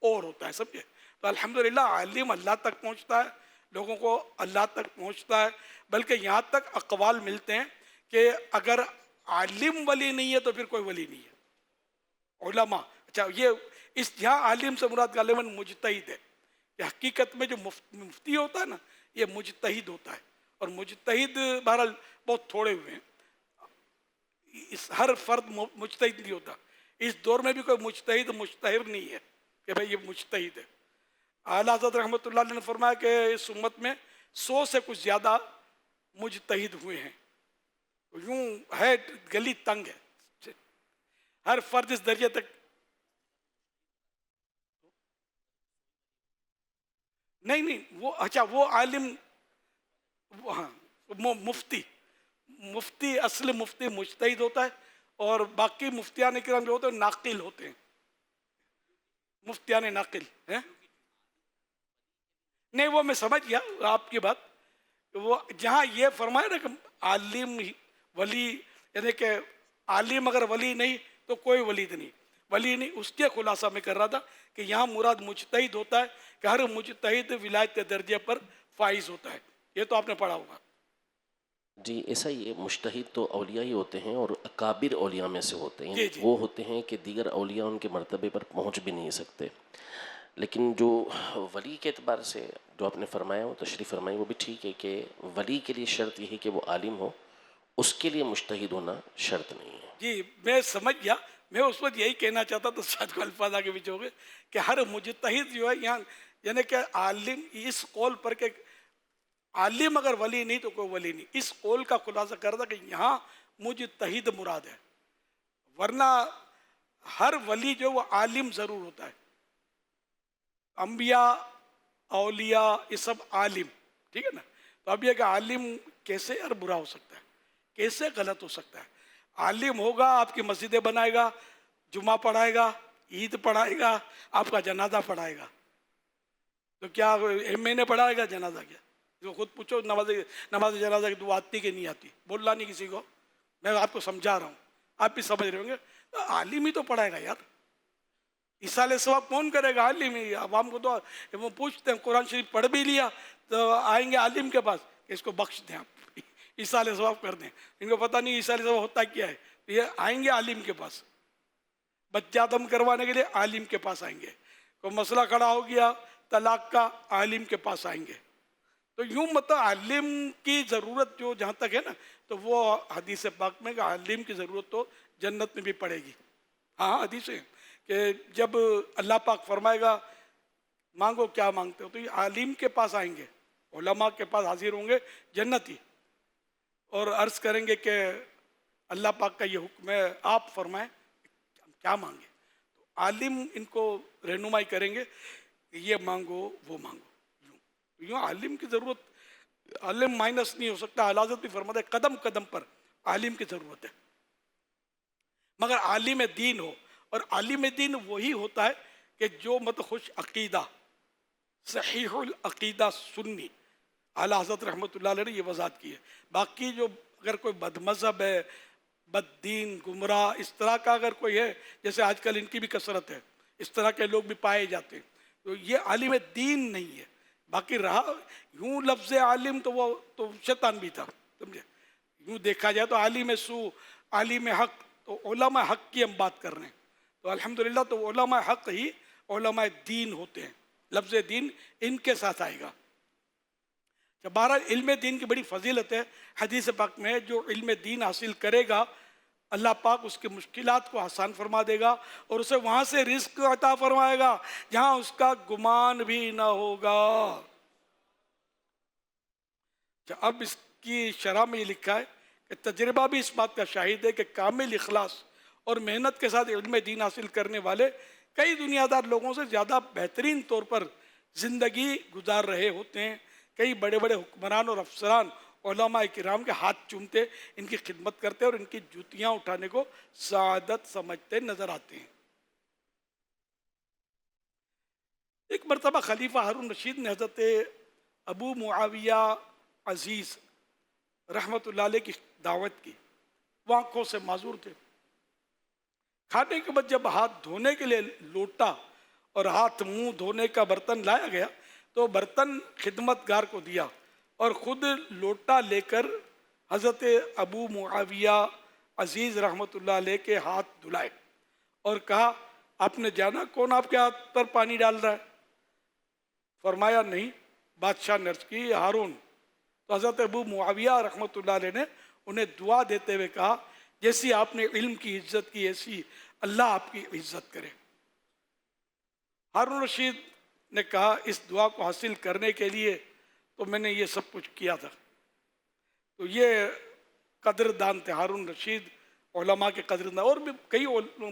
S2: اور ہوتا ہے, سمجھے. تو الحمدللہ عالم اللہ تک پہنچتا ہے, لوگوں کو اللہ تک پہنچتا ہے. بلکہ یہاں تک اقوال ملتے ہیں کہ اگر عالم ولی نہیں ہے تو پھر کوئی ولی نہیں ہے. علماء, اچھا یہ اس یہاں عالم سے مراد غالباً مجتہد ہے. کہ حقیقت میں جو مفتی ہوتا ہے نا یہ مجتہد ہوتا ہے, اور مجتہد بہرحال بہت تھوڑے ہوئے ہیں. ہر فرد مجتہد نہیں ہوتا. اس دور میں بھی کوئی مجتہد مشتہر نہیں ہے کہ بھئی یہ مجتہد ہے. اعلیٰ حضرت رحمۃ اللہ علیہ نے فرمایا کہ اس امت میں 100 سے کچھ زیادہ مجتہد ہوئے ہیں. یوں ہے گلی تنگ ہے, ہر فرد اس درجے تک نہیں وہ. اچھا وہ عالم, ہاں مفتی اصل مفتی مجتہد ہوتا ہے, اور باقی مفتیان کرام جو ہوتے ہیں ناقل ہوتے ہیں, مفتیان ناقل ہیں. نہیں وہ میں سمجھ گیا آپ کی بات. وہ جہاں یہ فرمایا نا کہ عالم ولی, یعنی کہ عالم اگر ولی نہیں تو کوئی ولید نہیں, ولی نہیں, اس کے خلاصہ میں کر رہا تھا کہ یہاں مراد مجتہد ہوتا ہے کہ ہر مجتہد ولایت کے درجے پر فائز ہوتا ہے. یہ تو آپ نے پڑھا ہوگا.
S3: جی ایسا ہی ہے، مجتہد تو اولیاء ہی ہوتے ہیں اور اکابر اولیاء میں سے ہوتے ہیں.
S2: جی جی.
S3: وہ ہوتے ہیں کہ دیگر اولیاء ان کے مرتبے پر پہنچ بھی نہیں سکتے. لیکن جو ولی کے اعتبار سے جو آپ نے فرمایا وہ تشریح فرمائی وہ بھی ٹھیک ہے کہ ولی کے لیے شرط یہ ہے کہ وہ عالم ہو، اس کے لیے مجتہد ہونا شرط نہیں ہے.
S2: جی میں سمجھ گیا. میں اس وقت یہی کہنا چاہتا تو شاید کو الفاظ آگے پیچھے ہو گئے کہ ہر مجتہد جو ہے یہاں یعنی کہ عالم اس قول پر کہ عالم اگر ولی نہیں تو کوئی ولی نہیں، اس قول کا خلاصہ کر دا کہ یہاں مجتہد مراد ہے، ورنہ ہر ولی جو وہ عالم ضرور ہوتا ہے. انبیاء اولیاء یہ سب عالم، ٹھیک ہے نا. تو اب یہ کہ عالم کیسے اور برا ہو سکتا ہے، کیسے غلط ہو سکتا ہے؟ عالم ہوگا، آپ کی مسجدیں بنائے گا، جمعہ پڑھائے گا، عید پڑھائے گا، آپ کا جنازہ پڑھائے گا. تو کیا میں نے پڑھائے گا جنازہ؟ کیا جو خود پوچھو نماز جنازہ کی دعا آتی کہ نہیں آتی، بولنا نہیں کسی کو. میں آپ کو سمجھا رہا ہوں، آپ بھی سمجھ رہے ہوں گے. تو عالم ہی تو پڑھائے گا یار. ایصال ثواب کون کرے گا؟ عالم ہی. عوام کو تو وہ پوچھتے ہیں قرآن شریف پڑھ بھی لیا تو آئیں گے عالم کے پاس کہ اس کو بخش دیں، آپ ایصال ثواب کر دیں. ان کو پتہ نہیں ایصال ثواب ہوتا کیا ہے. یہ آئیں گے عالم کے پاس، بچہ دم کروانے کے لیے عالم کے پاس آئیں گے. کوئی مسئلہ کھڑا ہو گیا طلاق کا، عالم کے پاس آئیں گے. تو یوں مطلب عالم کی ضرورت جو جہاں تک ہے نا، تو وہ حدیث پاک میں کہ عالم کی ضرورت تو جنت میں بھی پڑے گی. ہاں حدیث ہے کہ جب اللہ پاک فرمائے گا مانگو کیا مانگتے ہو، تو یہ عالم کے پاس آئیں گے، علماء کے پاس حاضر ہوں گے جنتی، اور عرض کریں گے کہ اللہ پاک کا یہ حکم ہے، آپ فرمائیں کیا مانگے. تو عالم ان کو رہنمائی کریں گے کہ یہ مانگو وہ مانگو. یوں عالم کی ضرورت، عالم مائنس نہیں ہو سکتا. حضرت بھی فرماتے ہیں قدم قدم پر عالم کی ضرورت ہے، مگر عالم دین ہو. اور عالم دین وہی ہوتا ہے کہ جو خوش عقیدہ، صحیح العقیدہ سنی. اعلیٰ حضرت رحمۃ اللہ علیہ نے یہ وضاحت کی ہے. باقی جو اگر کوئی بد مذہب ہے، بد دین، گمراہ اس طرح کا اگر کوئی ہے، جیسے آج کل ان کی بھی کثرت ہے، اس طرح کے لوگ بھی پائے جاتے ہیں، تو یہ عالم دین نہیں ہے. باقی رہا یوں لفظ عالم تو وہ تو شیطان بھی تھا، سمجھے. یوں دیکھا جائے تو عالم سو، عالم حق، تو علماء حق کی ہم بات کر رہے ہیں. تو الحمدللہ تو علماء حق ہی علماء دین ہوتے ہیں. لفظ دین ان کے ساتھ آئے گا. بہرحال علم دین کی بڑی فضیلت ہے. حدیث پاک میں جو علم دین حاصل کرے گا اللہ پاک اس کی مشکلات کو آسان فرما دے گا اور اسے وہاں سے رزق عطا فرمائے گا جہاں اس کا گمان بھی نہ ہوگا. اب اس کی شرح میں یہ لکھا ہے کہ تجربہ بھی اس بات کا شاہد ہے کہ کامل اخلاص اور محنت کے ساتھ علم دین حاصل کرنے والے کئی دنیا دار لوگوں سے زیادہ بہترین طور پر زندگی گزار رہے ہوتے ہیں. کئی بڑے بڑے حکمران اور افسران علماء کرام کے ہاتھ چومتے، ان کی خدمت کرتے اور ان کی جوتیاں اٹھانے کو سعادت سمجھتے نظر آتے ہیں. ایک مرتبہ خلیفہ ہارون رشید نے حضرت ابو معاویہ عزیز رحمت اللہ علیہ کی دعوت کی. وہ آنکھوں سے معذور تھے. کھانے کے بعد جب ہاتھ دھونے کے لیے لوٹا اور ہاتھ منہ دھونے کا برتن لایا گیا تو برتن خدمت گار کو دیا اور خود لوٹا لے کر حضرت ابو معاویہ عزیز رحمت اللہ علیہ کے ہاتھ دھلائے اور کہا آپ نے جانا کون آپ کے ہاتھ پر پانی ڈال رہا ہے؟ فرمایا نہیں. بادشاہ نے عرض کی ہارون. تو حضرت ابو معاویہ رحمت اللہ علیہ نے انہیں دعا دیتے ہوئے کہا جیسی آپ نے علم کی عزت کی ایسی اللہ آپ کی عزت کرے. ہارون رشید نے کہا اس دعا کو حاصل کرنے کے لیے تو میں نے یہ سب کچھ کیا تھا. تو یہ قدردان تھے ہارون رشید، علماء کے قدردان. اور بھی کئی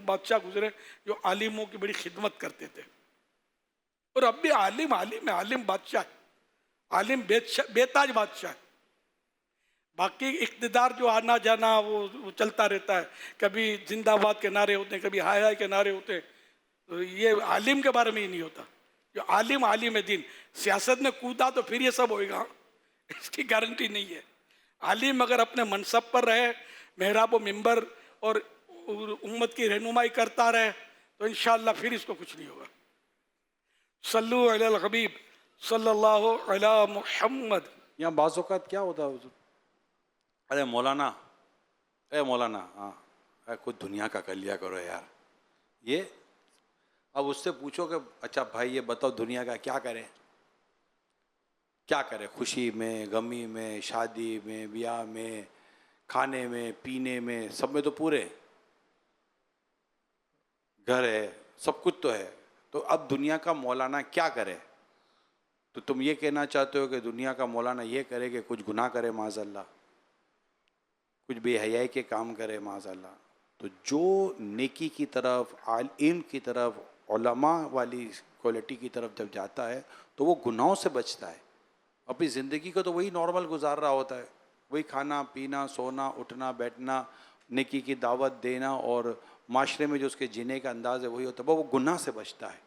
S2: بادشاہ گزرے جو عالموں کی بڑی خدمت کرتے تھے. اور اب بھی عالم عالم ہے، عالم بادشاہ ہے، عالم بے تاج بادشاہ ہے. باقی اقتدار جو آنا جانا وہ چلتا رہتا ہے. کبھی زندہ آباد کے نعرے ہوتے ہیں، کبھی ہائے ہائے کے نعرے ہوتے ہیں. تو یہ عالم کے بارے میں ہی نہیں ہوتا. جو عالم عالم دین سیاست میں کودا تو پھر یہ سب ہوئے گا، اس کی گارنٹی نہیں ہے. عالم اگر اپنے منصب پر رہے، محراب و منبر اور امت کی رہنمائی کرتا رہے تو انشاءاللہ پھر اس کو کچھ نہیں ہوگا. صلو علی الحبیب صلی اللہ علی محمد.
S4: یہاں بعض اوقات کیا ہوتا ہے حضور، ارے مولانا ہاں کچھ دنیا کا کر لیا کرو یار. یہ اب اس سے پوچھو کہ اچھا بھائی یہ بتاؤ دنیا کا کیا کرے خوشی میں، غمی میں، شادی میں، بیاہ میں، کھانے میں، پینے میں، سب میں تو پورے گھر ہے، سب کچھ تو ہے. تو اب دنیا کا مولانا کیا کرے؟ تو تم یہ کہنا چاہتے ہو کہ دنیا کا مولانا یہ کرے کہ کچھ گناہ کرے معاذ اللہ، کچھ بے حیائی کے کام کرے معاذ اللہ. تو جو نیکی کی طرف، علم کی طرف، علماء والی کوالٹی کی طرف جب جاتا ہے تو وہ گناہوں سے بچتا ہے. اپنی زندگی کو تو وہی نارمل گزار رہا ہوتا ہے، وہی کھانا پینا، سونا، اٹھنا بیٹھنا، نیکی کی دعوت دینا، اور معاشرے میں جو اس کے جینے کا انداز ہے وہی ہوتا ہے، وہ گناہ سے بچتا ہے.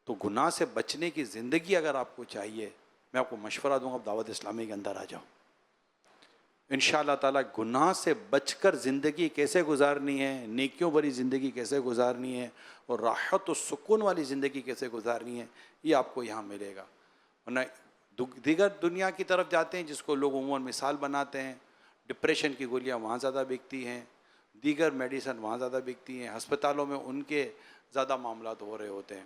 S4: تو گناہ سے بچنے کی زندگی اگر آپ کو چاہیے، میں آپ کو مشورہ دوں گا آپ دعوت اسلامی کے اندر آ جاؤ. انشاءاللہ تعالیٰ گناہ سے بچ کر زندگی کیسے گزارنی ہے، نیکیوں بھری زندگی کیسے گزارنی ہے، اور راحت و سکون والی زندگی کیسے گزارنی ہے، یہ آپ کو یہاں ملے گا. ورنہ دیگر دنیا کی طرف جاتے ہیں جس کو لوگ عموماً مثال بناتے ہیں، ڈپریشن کی گولیاں وہاں زیادہ بکتی ہیں، دیگر میڈیسن وہاں زیادہ بکتی ہیں، ہسپتالوں میں ان کے زیادہ معاملات ہو رہے ہوتے ہیں.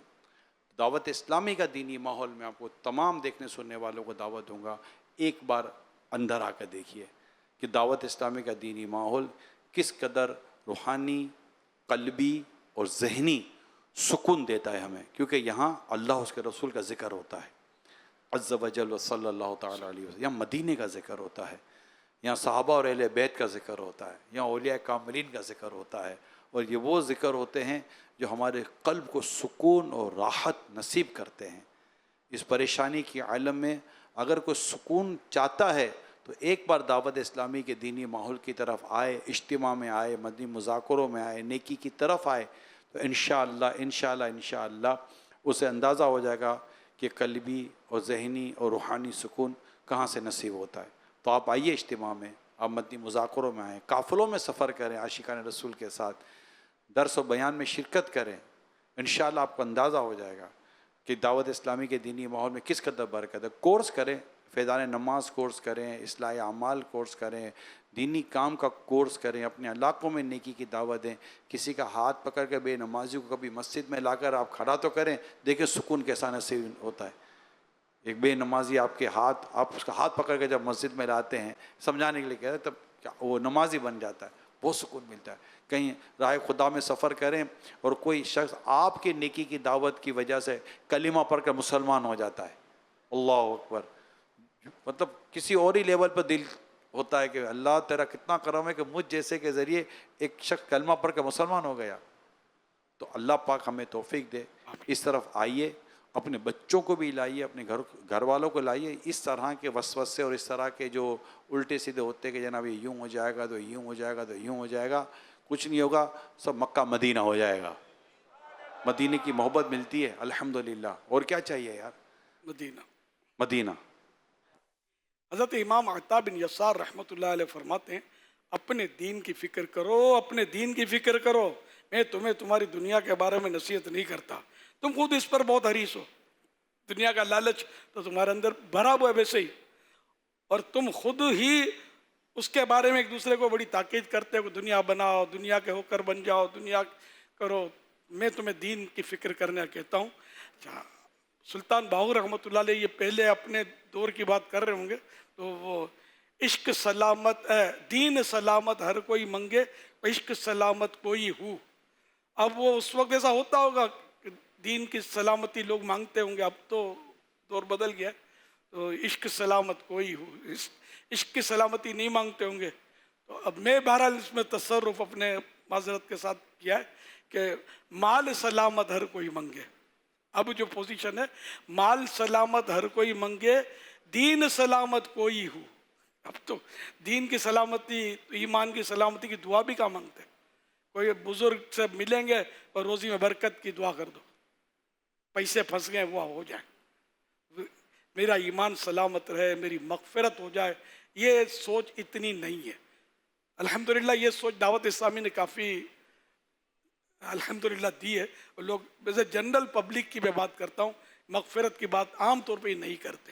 S4: دعوت اسلامی کا دینی ماحول میں آپ کو تمام دیکھنے سننے والوں کو دعوت دوں گا، ایک بار اندر آ کر دیکھیے کہ دعوت اسلامی کا دینی ماحول کس قدر روحانی، قلبی اور ذہنی سکون دیتا ہے ہمیں. کیونکہ یہاں اللہ اس کے رسول کا ذکر ہوتا ہے عز و جل و صلی اللہ تعالیٰ علیہ وسلم. یہاں مدینے کا ذکر ہوتا ہے، یہاں صحابہ اور اہل بیت کا ذکر ہوتا ہے، یہاں اولیاء کاملین کا ذکر ہوتا ہے. اور یہ وہ ذکر ہوتے ہیں جو ہمارے قلب کو سکون اور راحت نصیب کرتے ہیں. اس پریشانی کی عالم میں اگر کوئی سکون چاہتا ہے تو ایک بار دعوت اسلامی کے دینی ماحول کی طرف آئے، اجتماع میں آئے، مدنی مذاکروں میں آئے، نیکی کی طرف آئے، تو انشاءاللہ اسے اندازہ ہو جائے گا کہ قلبی اور ذہنی اور روحانی سکون کہاں سے نصیب ہوتا ہے. تو آپ آئیے اجتماع میں، آپ مدنی مذاکروں میں آئیں، قافلوں میں سفر کریں عاشقان رسول کے ساتھ، درس و بیان میں شرکت کریں. انشاءاللہ آپ کو اندازہ ہو جائے گا کہ دعوت اسلامی کے دینی ماحول میں کس قدر برکت ہے. کورس کریں، فیضان نماز کورس کریں، اصلاح اعمال کورس کریں، دینی کام کا کورس کریں، اپنے علاقوں میں نیکی کی دعوت دیں. کسی کا ہاتھ پکڑ کے بے نمازی کو کبھی مسجد میں لا کر آپ کھڑا تو کریں، دیکھیں سکون کیسا نصیب ہوتا ہے. ایک بے نمازی آپ اس کا ہاتھ پکڑ کے جب مسجد میں لاتے ہیں سمجھانے کے لیے کہہ رہے تب کیا وہ نمازی بن جاتا ہے، بہت سکون ملتا ہے. کہیں راہ خدا میں سفر کریں اور کوئی شخص آپ کے نیکی کی دعوت کی وجہ سے کلمہ پڑھ کر مسلمان ہو جاتا ہے، اللہ اکبر، مطلب کسی اور ہی لیول پر دل ہوتا ہے کہ اللہ تیرا کتنا کرم ہے کہ مجھ جیسے کے ذریعے ایک شخص کلمہ پڑھ کر مسلمان ہو گیا. تو اللہ پاک ہمیں توفیق دے. اس طرف آئیے، اپنے بچوں کو بھی لائیے، اپنے گھر والوں کو لائیے. اس طرح کے وسوسے اور اس طرح کے جو الٹے سیدھے ہوتے کہ جناب یہ یوں ہو جائے گا تو یوں ہو جائے گا تو یوں ہو جائے گا، کچھ نہیں ہوگا، سب مکہ مدینہ ہو جائے گا. مدینے کی محبت ملتی ہے الحمدللہ. اور کیا چاہیے یار، مدینہ.
S2: حضرت امام عطا بن یسار رحمۃ اللہ علیہ فرماتے ہیں اپنے دین کی فکر کرو، اپنے دین کی فکر کرو. میں تمہیں تمہاری دنیا کے بارے میں نصیحت نہیں کرتا، تم خود اس پر بہت حریص ہو. دنیا کا لالچ تو تمہارے اندر بھرا ہوا ہے ویسے ہی، اور تم خود ہی اس کے بارے میں ایک دوسرے کو بڑی تاکید کرتے ہو کہ دنیا بناؤ، دنیا کے ہو کر بن جاؤ، دنیا کرو. میں تمہیں دین کی فکر کرنا کہتا ہوں. سلطان باہو رحمۃ اللہ علیہ یہ پہلے اپنے دور کی بات کر رہے ہوں گے تو وہ عشق سلامت دین سلامت ہر کوئی منگے، عشق سلامت کوئی ہو. اب وہ اس وقت ایسا ہوتا ہوگا کہ دین کی سلامتی لوگ مانگتے ہوں گے، اب تو دور بدل گیا. تو عشق سلامت کوئی ہو، عشق کی سلامتی نہیں مانگتے ہوں گے. تو اب میں بہرحال اس میں تصرف اپنے معذرت کے ساتھ کیا ہے کہ مال سلامت ہر کوئی منگے. اب جو پوزیشن ہے مال سلامت ہر کوئی منگے، دین سلامت کوئی ہو. اب تو دین کی سلامتی، ایمان کی سلامتی کی دعا بھی کہاں مانگتے. کوئی بزرگ سے ملیں گے اور روزی میں برکت کی دعا کر دو، پیسے پھنس گئے وہ ہو جائے، میرا ایمان سلامت رہے، میری مغفرت ہو جائے. یہ سوچ اتنی نہیں ہے. الحمدللہ یہ سوچ دعوت اسلامی نے کافی الحمدللہ دی ہے. لوگ ویسے جنرل پبلک کی میں بات کرتا ہوں، مغفرت کی بات عام طور پہ ہی نہیں کرتے.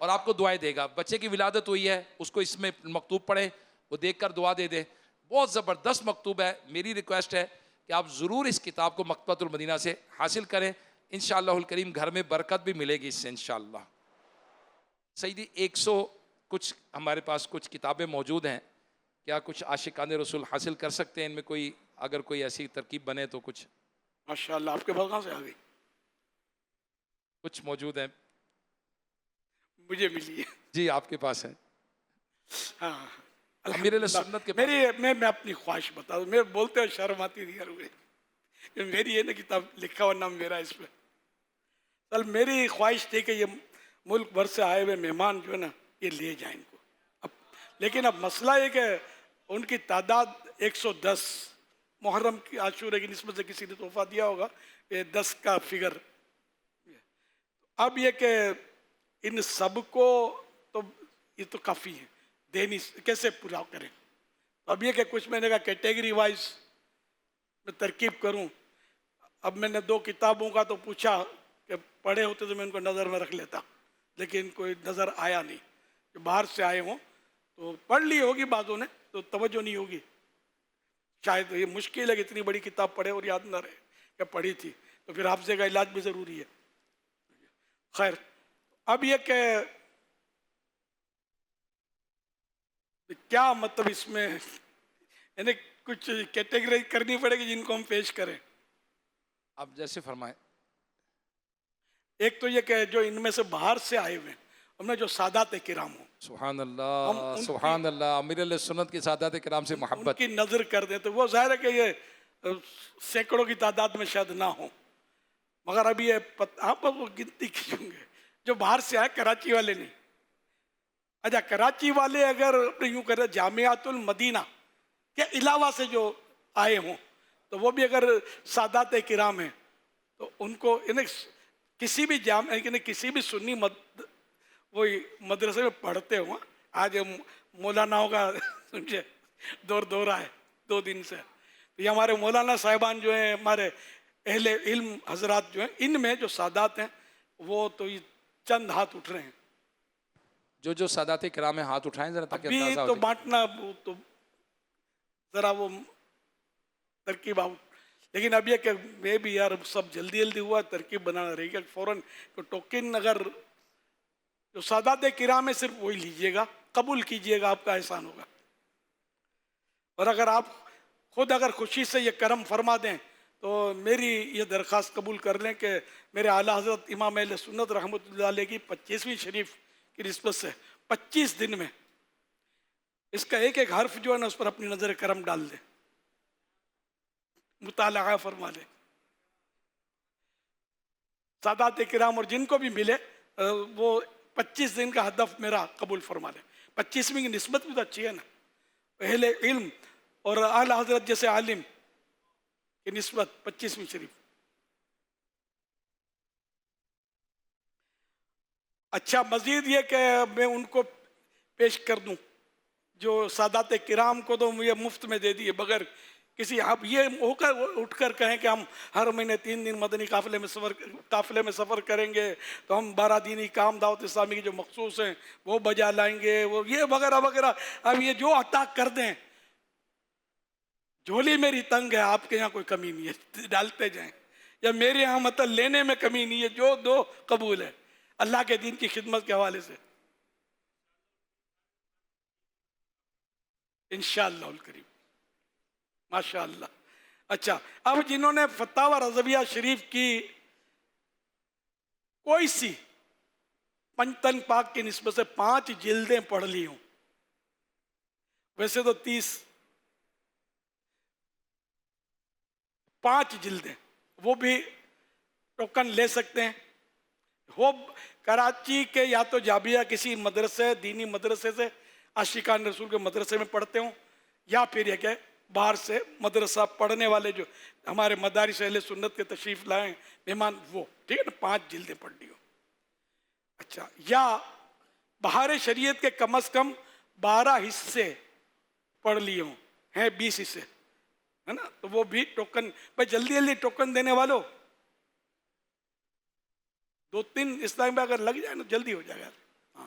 S5: اور آپ کو دعائیں دے گا. بچے کی ولادت ہوئی ہے, اس کو اس میں مکتوب پڑھیں, وہ دیکھ کر دعا دے دے. بہت زبردست مکتوب ہے. میری ریکویسٹ ہے کہ آپ ضرور اس کتاب کو مکتبۃ المدینہ سے حاصل کریں. انشاءاللہ الکریم گھر میں برکت بھی ملے گی اس سے انشاءاللہ. سیدی 100 کچھ ہمارے پاس کچھ کتابیں موجود ہیں, کیا کچھ عاشقان رسول حاصل کر سکتے ہیں ان میں کوئی, اگر کوئی ایسی ترکیب بنے تو کچھ
S2: ماشاءاللہ. آپ کے پاس کہاں سے آ گئی؟
S5: کچھ موجود ہیں
S2: مجھے ملی ہے.
S5: جی آپ کے پاس ہے.
S2: ہاں
S5: امیر علیہ سنت کے پاس.
S2: میں اپنی خواہش بتا دوں, میں بولتے ہوئے شرم آتی نہیں ہوئے کہ میری یہ نا کتاب لکھا ہوا نام میرا اس پہ. کل میری خواہش تھی کہ یہ ملک بھر سے آئے ہوئے مہمان جو ہے نا یہ لے جائیں ان کو. لیکن اب مسئلہ یہ کہ ان کی تعداد 110, محرم کی عاشورے کی نسبت سے کسی نے تحفہ دیا ہوگا, یہ 10 کا فگر. اب یہ کہ ان سب کو تو یہ تو کافی ہے, دینی کیسے پورا کریں. اب یہ کہ کچھ میں نے کہا کیٹیگری وائز میں ترکیب کروں. اب میں نے 2 کتابوں کا تو پوچھا کہ پڑھے ہوتے تو میں ان کو نظر میں رکھ لیتا, لیکن کوئی نظر آیا نہیں. کہ باہر سے آئے ہوں تو پڑھ لی ہوگی بعضوں نے, تو توجہ نہیں ہوگی. شاید یہ مشکل ہے کہ اتنی بڑی کتاب پڑھے اور یاد نہ رہے کہ پڑھی تھی, تو پھر حافظے کا علاج بھی ضروری ہے. خیر, اب یہ کہ کیا مطلب اس میں یعنی کچھ کیٹیگری کرنی پڑے گی جن کو ہم پیش کریں.
S5: آپ جیسے فرمائیں.
S2: ایک تو یہ کہ جو ان میں سے باہر سے آئے ہوئے ہیں, ان میں جو سادات کرام ہوں,
S5: سبحان اللہ سبحان اللہ, امیر علیہ سنت کے سادات کرام سے
S2: ان
S5: محبت.
S2: کی نظر کر دیں تو وہ ظاہر ہے کہ یہ سینکڑوں کی تعداد میں شاید نہ ہوں, مگر ابھی یہ آپ وہ گنتی کیوں گے جو باہر سے آئے, کراچی والے نہیں. اچھا کراچی والے اگر یوں کرے جامعات المدینہ کے علاوہ سے جو آئے ہوں تو وہ بھی اگر سادات کرام ہیں تو ان کو کسی بھی کسی بھی سنی وہی مدرسے میں پڑھتے ہوں. آج مولاناؤں کا سمجھے دور آئے 2 دن سے, تو یہ ہمارے مولانا صاحبان جو ہیں, ہمارے اہل علم حضرات جو ہیں, ان میں جو سادات ہیں وہ تو یہ چند ہاتھ اٹھ رہے ہیں.
S5: جو سادات کرام میں ہاتھ اٹھائیں ذرا تاکہ
S2: ابھی
S5: اندازہ ہو
S2: تو
S5: جائے.
S2: بانٹنا تو ذرا وہ ترکیب آؤ, لیکن اب یہ کہ میں بھی یار سب جلدی ہوا ترکیب بنانا رہی گا. فوراً ٹوکن اگر جو سادات کرام ہے صرف وہی لیجئے گا, قبول کیجئے گا, آپ کا احسان ہوگا. اور اگر آپ خود اگر خوشی سے یہ کرم فرما دیں تو میری یہ درخواست قبول کر لیں کہ میرے اعلیٰ حضرت امام اہل سنت رحمۃ اللہ علیہ کی 25ویں شریف کی نسبت سے 25 دن میں اس کا ایک ایک حرف جو ہے نا اس پر اپنی نظر کرم ڈال دیں, مطالعہ فرما لیں. سادات کرام اور جن کو بھی ملے وہ 25 دن کا ہدف میرا قبول فرما لیں. 25ویں کی نسبت بھی تو اچھی ہے نا, اہل علم اور اعلیٰ حضرت جیسے عالم کی نسبت 25ویں شریف. اچھا مزید یہ کہ میں ان کو پیش کر دوں جو سادات کرام کو تو مجھے مفت میں دے دیے بغیر کسی, آپ یہ ہو کر اٹھ کر کہیں کہ ہم ہر مہینے 3 دن مدنی قافلے میں سفر کریں گے تو ہم 12 دینی کام دعوت اسلامی کی جو مخصوص ہیں وہ بجا لائیں گے, وہ یہ وغیرہ وغیرہ. اب یہ جو عطا کر دیں, جھولی میری تنگ ہے, آپ کے یہاں کوئی کمی نہیں ہے, ڈالتے جائیں. یا میرے یہاں مطلب لینے میں کمی نہیں ہے, جو دو قبول ہے اللہ کے دین کی خدمت کے حوالے سے انشاءاللہ الکریم. ماشاءاللہ. اچھا اب جنہوں نے فتاوی رضویہ شریف کی کوئی سی پنجتن پاک کی نسبت سے 5 جلدیں پڑھ لی ہوں, ویسے تو 5 جلدیں, وہ بھی ٹوکن لے سکتے ہیں. وہ کراچی کے یا تو جابیہ کسی مدرسے دینی مدرسے سے عاشقان رسول کے مدرسے میں پڑھتے ہوں, یا پھر یہ کہ باہر سے مدرسہ پڑھنے والے جو ہمارے مدارس اہل سنت کے تشریف لائیں مہمان, وہ ٹھیک ہے نا 5 جلدیں پڑھ لی ہوں. اچھا, یا بہار شریعت کے کم از کم 12 حصے پڑھ لیے ہوں, ہیں 20 حصے ہے نا, تو وہ بھی ٹوکن. بھائی جلدی جلدی ٹوکن دینے والوں 2-3 اسلام میں اگر لگ جائے نا جلدی ہو جائے گا. ہاں